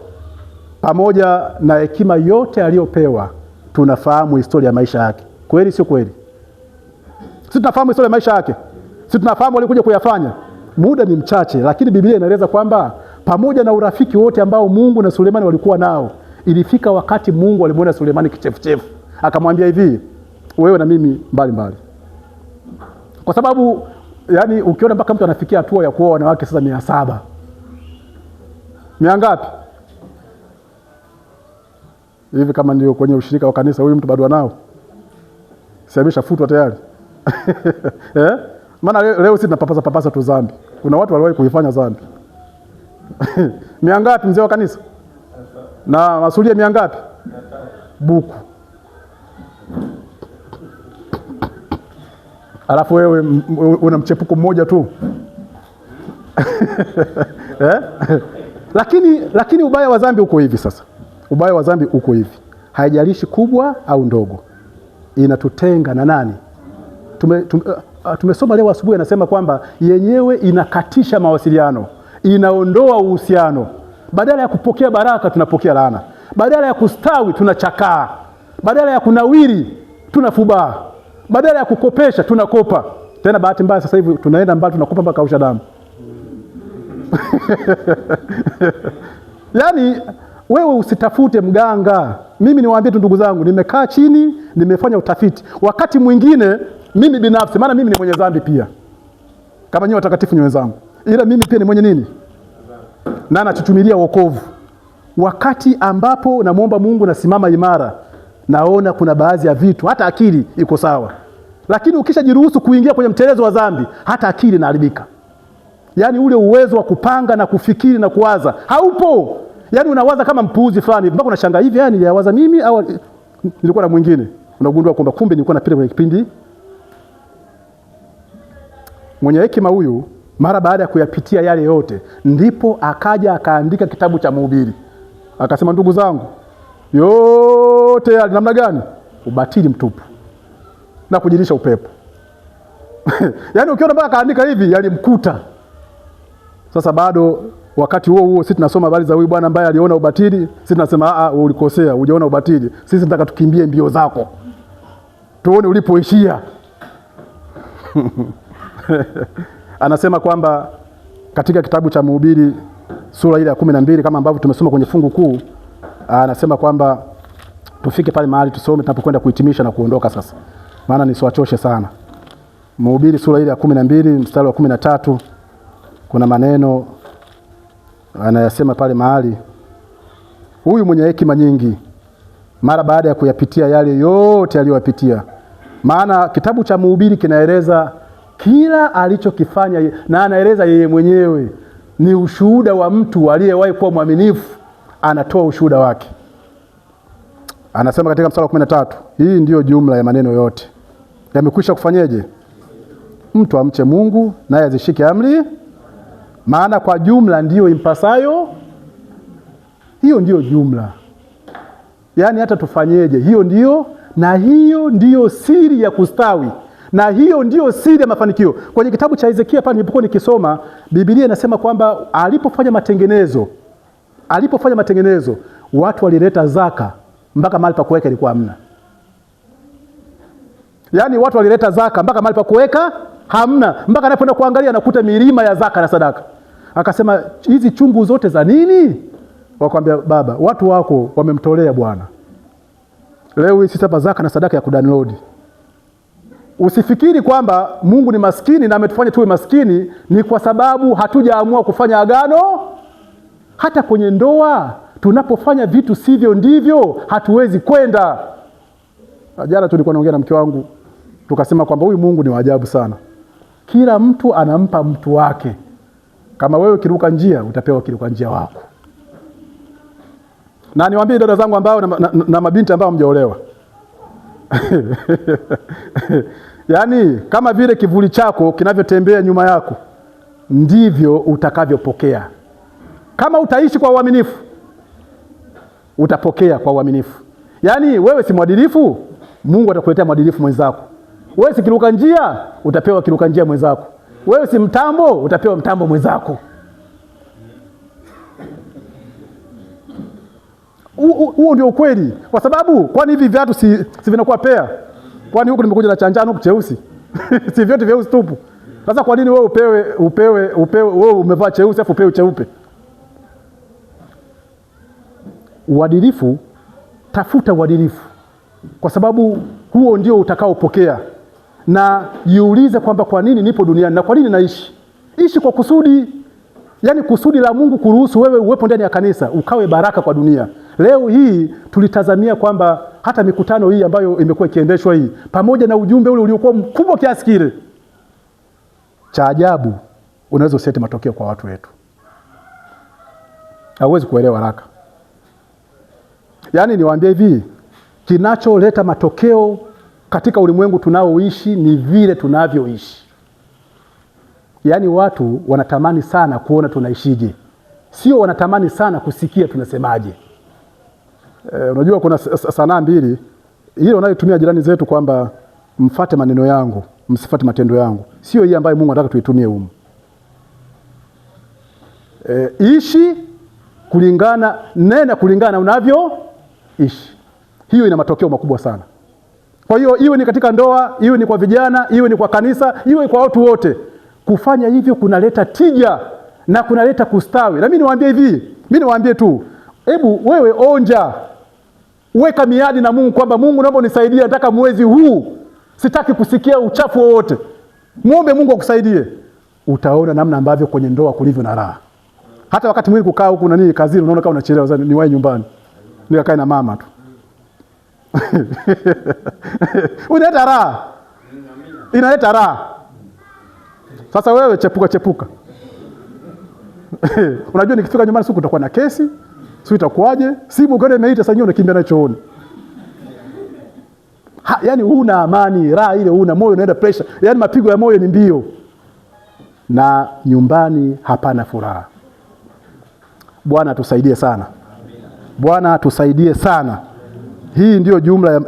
Pamoja na hekima yote aliyopewa, tunafahamu historia ya maisha yake. Kweli sio kweli? Sisi tunafahamu historia ya maisha yake. Sisi tunafahamu alikuja kuyafanya. Muda ni mchache, lakini Biblia inaeleza kwamba pamoja na urafiki wote ambao Mungu na Sulemani walikuwa nao, ilifika wakati Mungu alimwona Sulemani kichefuchefu. Akamwambia hivi, wewe na mimi mbali mbali. Kwa sababu yani ukiona mpaka mtu anafikia hatua ya kuoa wanawake sasa 700. Mia ngapi? Hivi kama ndio kwenye ushirika wa kanisa huyu mtu bado anao? Siamesha futwa tayari. Maana leo sisi tunapapasa tu dhambi. Kuna watu waliwahi kuifanya dhambi. Mia ngapi mzee wa kanisa? Na masulia mia ngapi? Buku. Alafu wewe una mchepuko mmoja tu. Lakini ubaya wa dhambi uko hivi sasa. Ubaya wa dhambi uko hivi. Haijalishi kubwa au ndogo. Inatutenga na nani? Tumesoma leo asubuhi anasema kwamba yenyewe inakatisha mawasiliano. inaondoa uhusiano. Badala ya kupokea baraka tunapokea laana, badala ya kustawi tunachakaa, badala ya kunawiri tunafubaa, badala ya kukopesha tunakopa. Tena bahati mbaya sasa hivi tunaenda mbali, tunakopa mpaka kausha damu. Yaani wewe usitafute mganga. Mimi niwaambie tu ndugu zangu, nimekaa chini, nimefanya utafiti. Wakati mwingine mimi binafsi, maana mimi ni mwenye dhambi pia, kama nyinyi watakatifu ni wenzangu, ila mimi pia ni mwenye nini? Na nachuchumilia wokovu. Wakati ambapo namuomba Mungu, nasimama imara, naona kuna baadhi ya vitu hata akili iko sawa, lakini ukishajiruhusu kuingia kwenye mtelezo wa dhambi, hata akili inaharibika. Yaani ule uwezo wa kupanga na kufikiri na kuwaza haupo. Yaani unawaza kama mpuuzi fulani, mpaka unashangaa hivi, yani niliwaza mimi au nilikuwa na mwingine. Unagundua kwamba kumbe nilikuwa napita kwenye kipindi. Mwenye hekima huyu mara baada ya kuyapitia yale yote, ndipo akaja akaandika kitabu cha Mhubiri. Akasema, ndugu zangu, yote yale namna gani? Ubatili mtupu na kujilisha upepo. Yaani ukiona mpaka akaandika hivi, yalimkuta. Sasa bado wakati huo sisi tunasoma habari za huyu bwana ambaye aliona ubatili, sisi tunasema ulikosea, hujaona ubatili. Sisi tunataka tukimbie mbio zako, tuone ulipoishia. Anasema kwamba katika kitabu cha Mhubiri sura ile ya 12 kama ambavyo tumesoma kwenye fungu kuu, anasema kwamba tufike pale mahali tusome tunapokwenda kuhitimisha na kuondoka sasa, maana nisiwachoshe sana. Mhubiri sura ile ya 12 mstari wa 13 kuna maneno anayasema pale mahali. Huyu mwenye hekima nyingi mara baada ya kuyapitia yale yote aliyoyapitia, maana kitabu cha Mhubiri kinaeleza kila alichokifanya, na anaeleza yeye mwenyewe. Ni ushuhuda wa mtu aliyewahi kuwa mwaminifu, anatoa ushuhuda wake. Anasema katika mstari wa 13, hii ndiyo jumla ya maneno yote. Yamekwisha kufanyeje? Mtu amche Mungu naye azishike amri, maana kwa jumla ndiyo impasayo. Hiyo ndiyo jumla. Yaani hata tufanyeje, hiyo ndiyo, na hiyo ndiyo siri ya kustawi, na hiyo ndiyo siri ya mafanikio. Kwenye kitabu cha Hezekia pale nilipokuwa nikisoma, Biblia inasema kwamba alipofanya matengenezo, watu walileta zaka mpaka mahali pa kuweka ilikuwa hamna. Yaani watu walileta zaka mpaka mahali pa kuweka hamna, mpaka anapoenda kuangalia anakuta milima ya zaka na sadaka. Akasema, hizi chungu zote za nini? Wakamwambia, baba, watu wako wamemtolea Bwana. Leo hii sisi hapa zaka na sadaka ya kudownload. Usifikiri kwamba Mungu ni maskini na ametufanya tuwe maskini ni kwa sababu hatujaamua kufanya agano. Hata kwenye ndoa tunapofanya vitu sivyo ndivyo, hatuwezi kwenda. Jana tulikuwa naongea na mke wangu, tukasema kwamba huyu Mungu ni wa ajabu sana. Kila mtu anampa mtu wake. Kama wewe kiruka njia, utapewa kiruka njia wako. Na niwaambie dada zangu ambao na mabinti ambao mjaolewa. Yaani kama vile kivuli chako kinavyotembea nyuma yako, ndivyo utakavyopokea. Kama utaishi kwa uaminifu, utapokea kwa uaminifu. Yaani wewe si mwadilifu, Mungu atakuletea mwadilifu mwenzako. Wewe si kiruka njia, utapewa kiruka njia mwenzako. Wewe si mtambo, utapewa mtambo mwenzako. Huo ndio ukweli. Kwa sababu kwani hivi viatu si vinakuwa pea? Kwani huku nimekuja na chanjano huku cheusi? Si vyote vyeusi tupu. Sasa kwa nini wewe upewe wewe umevaa cheusi afu upewe cheupe? Uadilifu, tafuta uadilifu. Kwa sababu huo ndio utakaopokea. Na jiulize kwamba kwa nini nipo duniani na kwa nini naishi? Ishi kwa kusudi. Yaani kusudi la Mungu kuruhusu wewe uwepo ndani ya kanisa, ukawe baraka kwa dunia. Leo hii tulitazamia kwamba hata mikutano hii ambayo imekuwa ikiendeshwa hii, pamoja na ujumbe ule uliokuwa mkubwa kiasi kile, cha ajabu unaweza usete matokeo kwa watu wetu. Hauwezi kuelewa haraka. Yaani niwaambie hivi, kinacholeta matokeo katika ulimwengu tunaoishi ni vile tunavyoishi. Yaani watu wanatamani sana kuona tunaishije. Sio wanatamani sana kusikia tunasemaje. Unajua kuna sanaa mbili, ile unayotumia jirani zetu kwamba mfate maneno yangu, msifate matendo yangu. Sio hii ambayo Mungu anataka tuitumie humu. Ishi kulingana, nena kulingana unavyoishi. Hiyo ina matokeo makubwa sana. Kwa hiyo iwe ni katika ndoa, iwe ni kwa vijana, iwe ni kwa kanisa, iwe kwa watu wote, kufanya hivyo kunaleta tija na kunaleta kustawi. Na mimi niwaambie tu, hebu wewe onja, weka miadi na Mungu kwamba Mungu, naomba unisaidie, nataka mwezi huu sitaki kusikia uchafu wowote. Muombe Mungu akusaidie. Utaona namna ambavyo kwenye ndoa kulivyo na raha. Hata wakati mwingine kukaa huku kazini unaona kama unachelewa sana, niwahi nyumbani nikakae na mama tu. Unaleta raha. Inaleta raha. Sasa wewe chepuka. Unajua nikifika nyumbani siku utakuwa na kesi, siku itakuwaje? Simu gani imeita sasa, unakimbia na chooni. Yaani huna amani, raha ile huna, moyo unaenda pressure. Yaani mapigo ya moyo ni mbio. Na nyumbani hapana furaha. Bwana tusaidie sana. Bwana tusaidie sana. Hii ndio jumla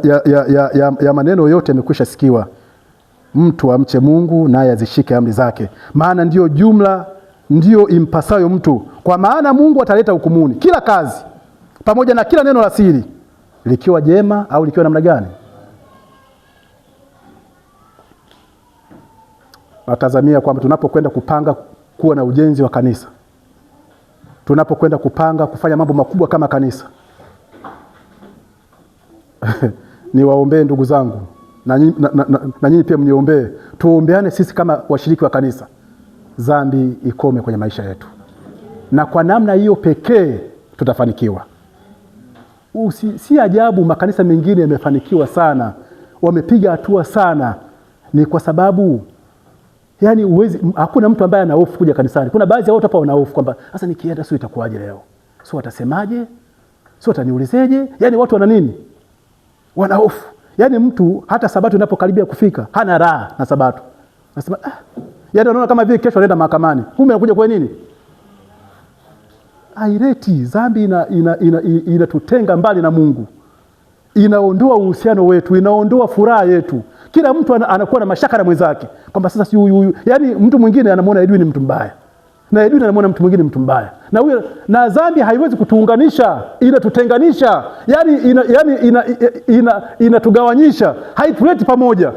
ya maneno yote yamekwisha sikiwa. Mtu amche Mungu naye azishike amri zake. Maana ndio jumla, ndio impasayo mtu. Kwa maana Mungu ataleta hukumuni kila kazi pamoja na kila neno la siri, likiwa jema au likiwa namna gani. Natazamia kwamba tunapokwenda kupanga kuwa na ujenzi wa kanisa, tunapokwenda kupanga kufanya mambo makubwa kama kanisa, niwaombee ndugu zangu, na nyinyi pia mniombee. Tuombeane sisi kama washiriki wa kanisa, dhambi ikome kwenye maisha yetu, na kwa namna hiyo pekee tutafanikiwa. Si ajabu makanisa mengine yamefanikiwa sana, wamepiga hatua sana. Ni kwa sababu hakuna mtu ambaye ana hofu kuja kanisani. Kuna baadhi ya watu hapa wana hofu kwamba sasa nikienda sio itakuwaje leo? Sio watasemaje? Sio wataniulizeje? Yaani watu wana nini? Wana hofu. Yaani mtu hata sabato inapokaribia kufika hana raha na sabato. Anasema yaani anaona kama vile kesho anaenda mahakamani. Kumbe anakuja kwa nini? Aireti dhambi inatutenga mbali na Mungu. Inaondoa uhusiano wetu, inaondoa furaha yetu. Kila mtu anakuwa na mashaka na mwenzake kwamba sasa si huyu. Yaani mtu mwingine anamwona Edwin ni mtu mbaya, na Edwin anamwona mtu mwingine mtu mbaya. Na dhambi haiwezi kutuunganisha, inatutenganisha. Inatugawanyisha, haituleti pamoja.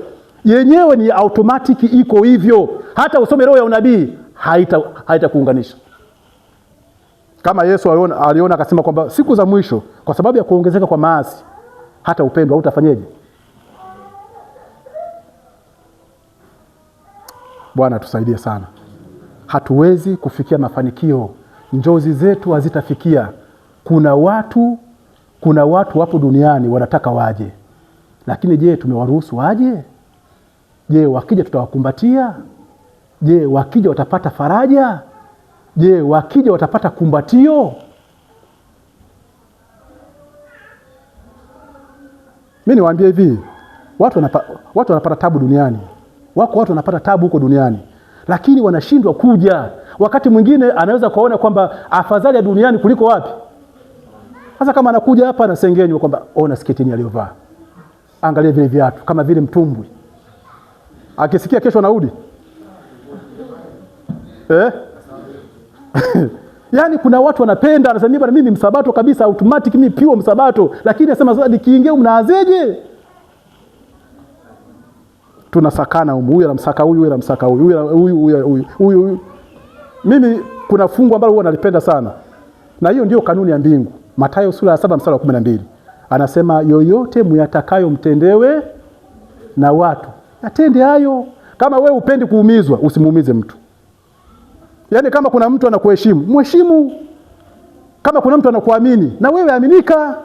Yenyewe ni automatic, iko hivyo. Hata usome roho ya unabii haitakuunganisha. Kama Yesu aliona akasema kwamba siku za mwisho kwa sababu ya kuongezeka kwa maasi, hata upendo hautafanyeje? Bwana tusaidie sana. Hatuwezi kufikia mafanikio, njozi zetu hazitafikia. Kuna watu wapo duniani wanataka waje, lakini je, tumewaruhusu waje? Je, wakija tutawakumbatia? Je, wakija watapata faraja? Je, wakija watapata kumbatio? Mimi niwaambie hivi, watu wanapata tabu duniani. Watu wanapata tabu huko duniani, lakini wanashindwa kuja. Wakati mwingine anaweza kuona kwamba afadhali ya duniani kuliko wapi? Sasa kama anakuja hapa anasengenywa kwamba ona sketini aliyovaa, angalia vile viatu kama vile mtumbwi. Akisikia kesho anarudi. Yaani kuna watu wanapenda, anasema bwana mimi msabato kabisa, automatic mimi pure msabato, lakini anasema sasa nikiingia mnaazeje? Tunasakana huyu anamsaka huyu, yule anamsaka huyu. Mimi kuna fungu ambalo huwa nalipenda sana, na hiyo ndio kanuni ya mbingu. Mathayo sura ya 7 mstari wa 12. Anasema yoyote myatakayo mtendewe na watu, yatende hayo. Kama wewe upendi kuumizwa, usimuumize mtu. Yaani kama kuna mtu anakuheshimu, mheshimu. Kama kuna mtu anakuamini, na wewe aminika.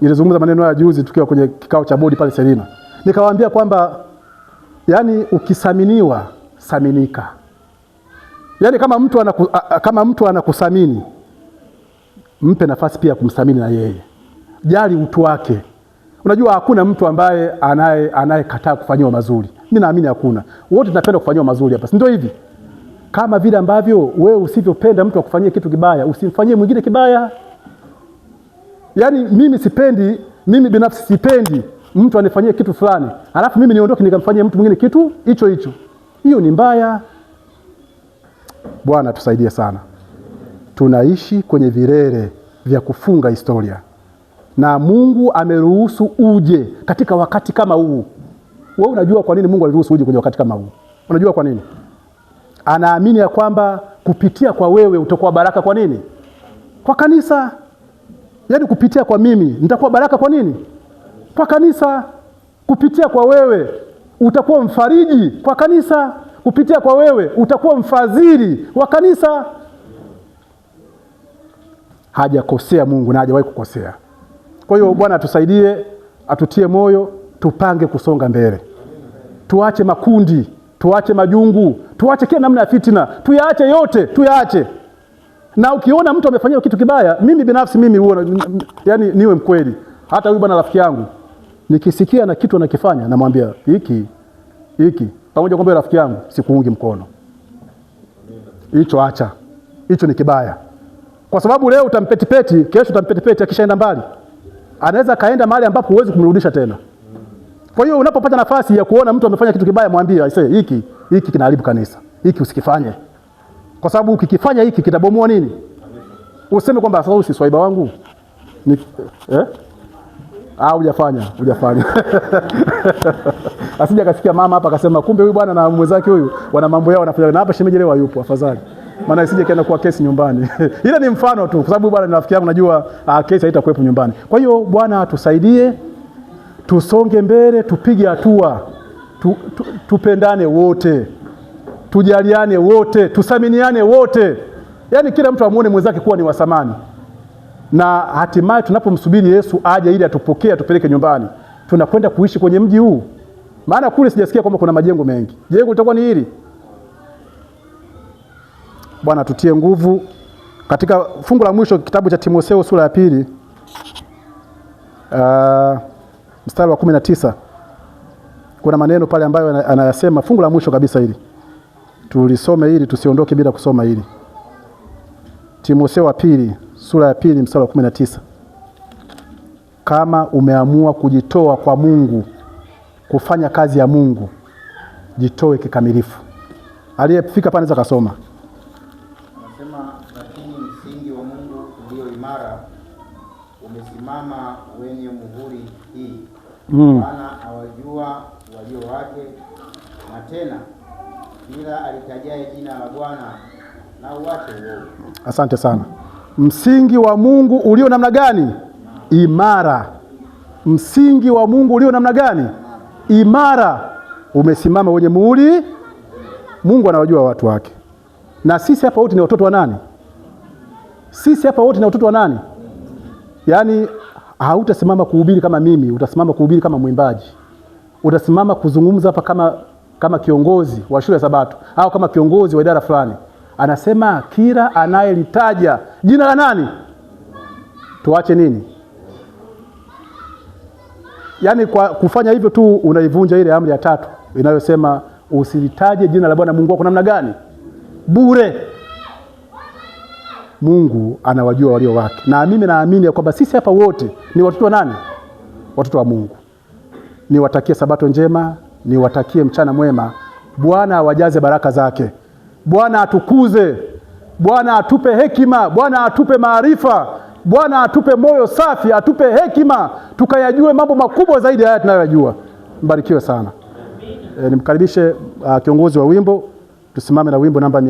Nilizungumza maneno haya juzi tukiwa kwenye kikao cha bodi pale Selina. Nikawaambia kwamba yani ukisaminiwa, saminika. Yaani kama mtu anakusamini, mpe nafasi pia kumsamini na yeye. Jali utu wake. Unajua hakuna mtu ambaye anayekataa kufanywa mazuri. Mimi naamini hakuna. Wote tunapenda kufanywa mazuri hapa. Si ndio hivi? Kama vile ambavyo wewe usivyopenda mtu akufanyie kitu kibaya, usimfanyie mwingine kibaya. Yaani mimi binafsi sipendi mtu anifanyie kitu fulani, alafu mimi niondoke nikamfanyia mtu mwingine kitu hicho. Hiyo ni mbaya. Bwana tusaidie sana. Tunaishi kwenye vilele vya kufunga historia, na Mungu ameruhusu uje katika wakati kama huu. Wewe unajua kwa nini Mungu aliruhusu uje kwenye wakati kama huu? Unajua kwa nini? Anaamini ya kwamba kupitia kwa wewe utakuwa baraka. Kwa nini? Kwa kanisa. Yaani kupitia kwa mimi nitakuwa baraka. Kwa nini? Kwa kanisa. Kupitia kwa wewe utakuwa mfariji kwa kanisa. Kupitia kwa wewe utakuwa mfadhili wa kanisa. Hajakosea Mungu na hajawahi kukosea. Kwa hiyo Bwana atusaidie, atutie moyo, tupange kusonga mbele. Tuache makundi, tuache majungu, tuache kila namna ya fitina, tuyaache yote, tuyaache. Na ukiona mtu amefanyia kitu kibaya, mimi binafsi huwa yani niwe mkweli. Hata huyu bwana rafiki yangu, nikisikia na kitu anakifanya namwambia hiki pamoja kwamba rafiki yangu sikuungi mkono. Hicho acha. Hicho ni kibaya. Kwa sababu leo utampetipeti, kesho utampetipeti, akishaenda mbali anaweza kaenda mahali ambapo huwezi kumrudisha tena. Kwa hiyo unapopata nafasi ya kuona mtu amefanya kitu kibaya, mwambie aisee, hiki kinaharibu kanisa. Hiki usikifanye. Kwa sababu ukikifanya hiki kitabomoa nini? Useme kwamba sasa si swaiba wangu. Hujafanya. Asije akasikia mama hapa akasema kumbe huyu bwana na mwenzake huyu wana mambo yao wanafanya, na hapa shemeji leo hayupo, afadhali. Maana isije kaenda kuwa kesi nyumbani. Ile ni mfano tu, kwa sababu bwana ni rafiki yangu, najua kesi haitakuwepo nyumbani. Kwa hiyo Bwana tusaidie, tusonge mbele, tupige hatua, tupendane wote, tujaliane wote, tusaminiane wote. Yaani kila mtu amuone mwenzake kuwa ni wa thamani. Na hatimaye tunapomsubiri Yesu aje ili atupokee, atupeleke nyumbani, tunakwenda kuishi kwenye mji huu. Maana kule sijasikia kwamba kuna majengo mengi. Jengo litakuwa ni hili. Bwana tutie nguvu. Katika fungu la mwisho kitabu cha Timotheo sura ya 2 mstari wa 19 kuna maneno pale ambayo anayasema, fungu la mwisho kabisa hili. Tulisome hili, tusiondoke bila kusoma hili. Timotheo wa 2 sura ya 2 mstari wa 19. Kama umeamua kujitoa kwa Mungu, kufanya kazi ya Mungu, jitoe kikamilifu. Aliyefika pale anaweza kasoma. Anasema lakini msingi wa Mungu ulio imara umesimama wenye muhuri hii. Bwana awajua walio wake, na tena kila alitajaye jina la Bwana na uache uovu. Asante sana. Msingi wa Mungu ulio namna gani? Imara. Msingi wa Mungu ulio namna gani? Imara. Umesimama wenye muhuri. Mungu anawajua watu wake. Na sisi hapa wote ni watoto wa nani? Sisi hapa wote ni watoto wa nani? Yaani hautasimama kuhubiri kama mimi, utasimama kuhubiri kama mwimbaji. Utasimama kuzungumza hapa kama kiongozi wa shule ya Sabato au kama kiongozi wa idara fulani. Anasema kila anayelitaja jina la nani? Tuache nini? Yaani kwa kufanya hivyo tu unaivunja ile amri ya 3 inayosema usilitaje jina la Bwana Mungu wako namna gani? Bure. Mungu anawajua walio wake. Na mimi naamini ya kwamba sisi hapa wote ni watoto wa nani? Watoto wa Mungu. Niwatakie Sabato njema, niwatakie mchana mwema. Bwana awajaze baraka zake. Bwana atukuze. Bwana atupe hekima, Bwana atupe maarifa, Bwana atupe moyo safi, atupe hekima, tukayajue mambo makubwa zaidi haya tunayojua. Mbarikiwe sana. Nimkaribishe kiongozi wa wimbo, tusimame na wimbo namba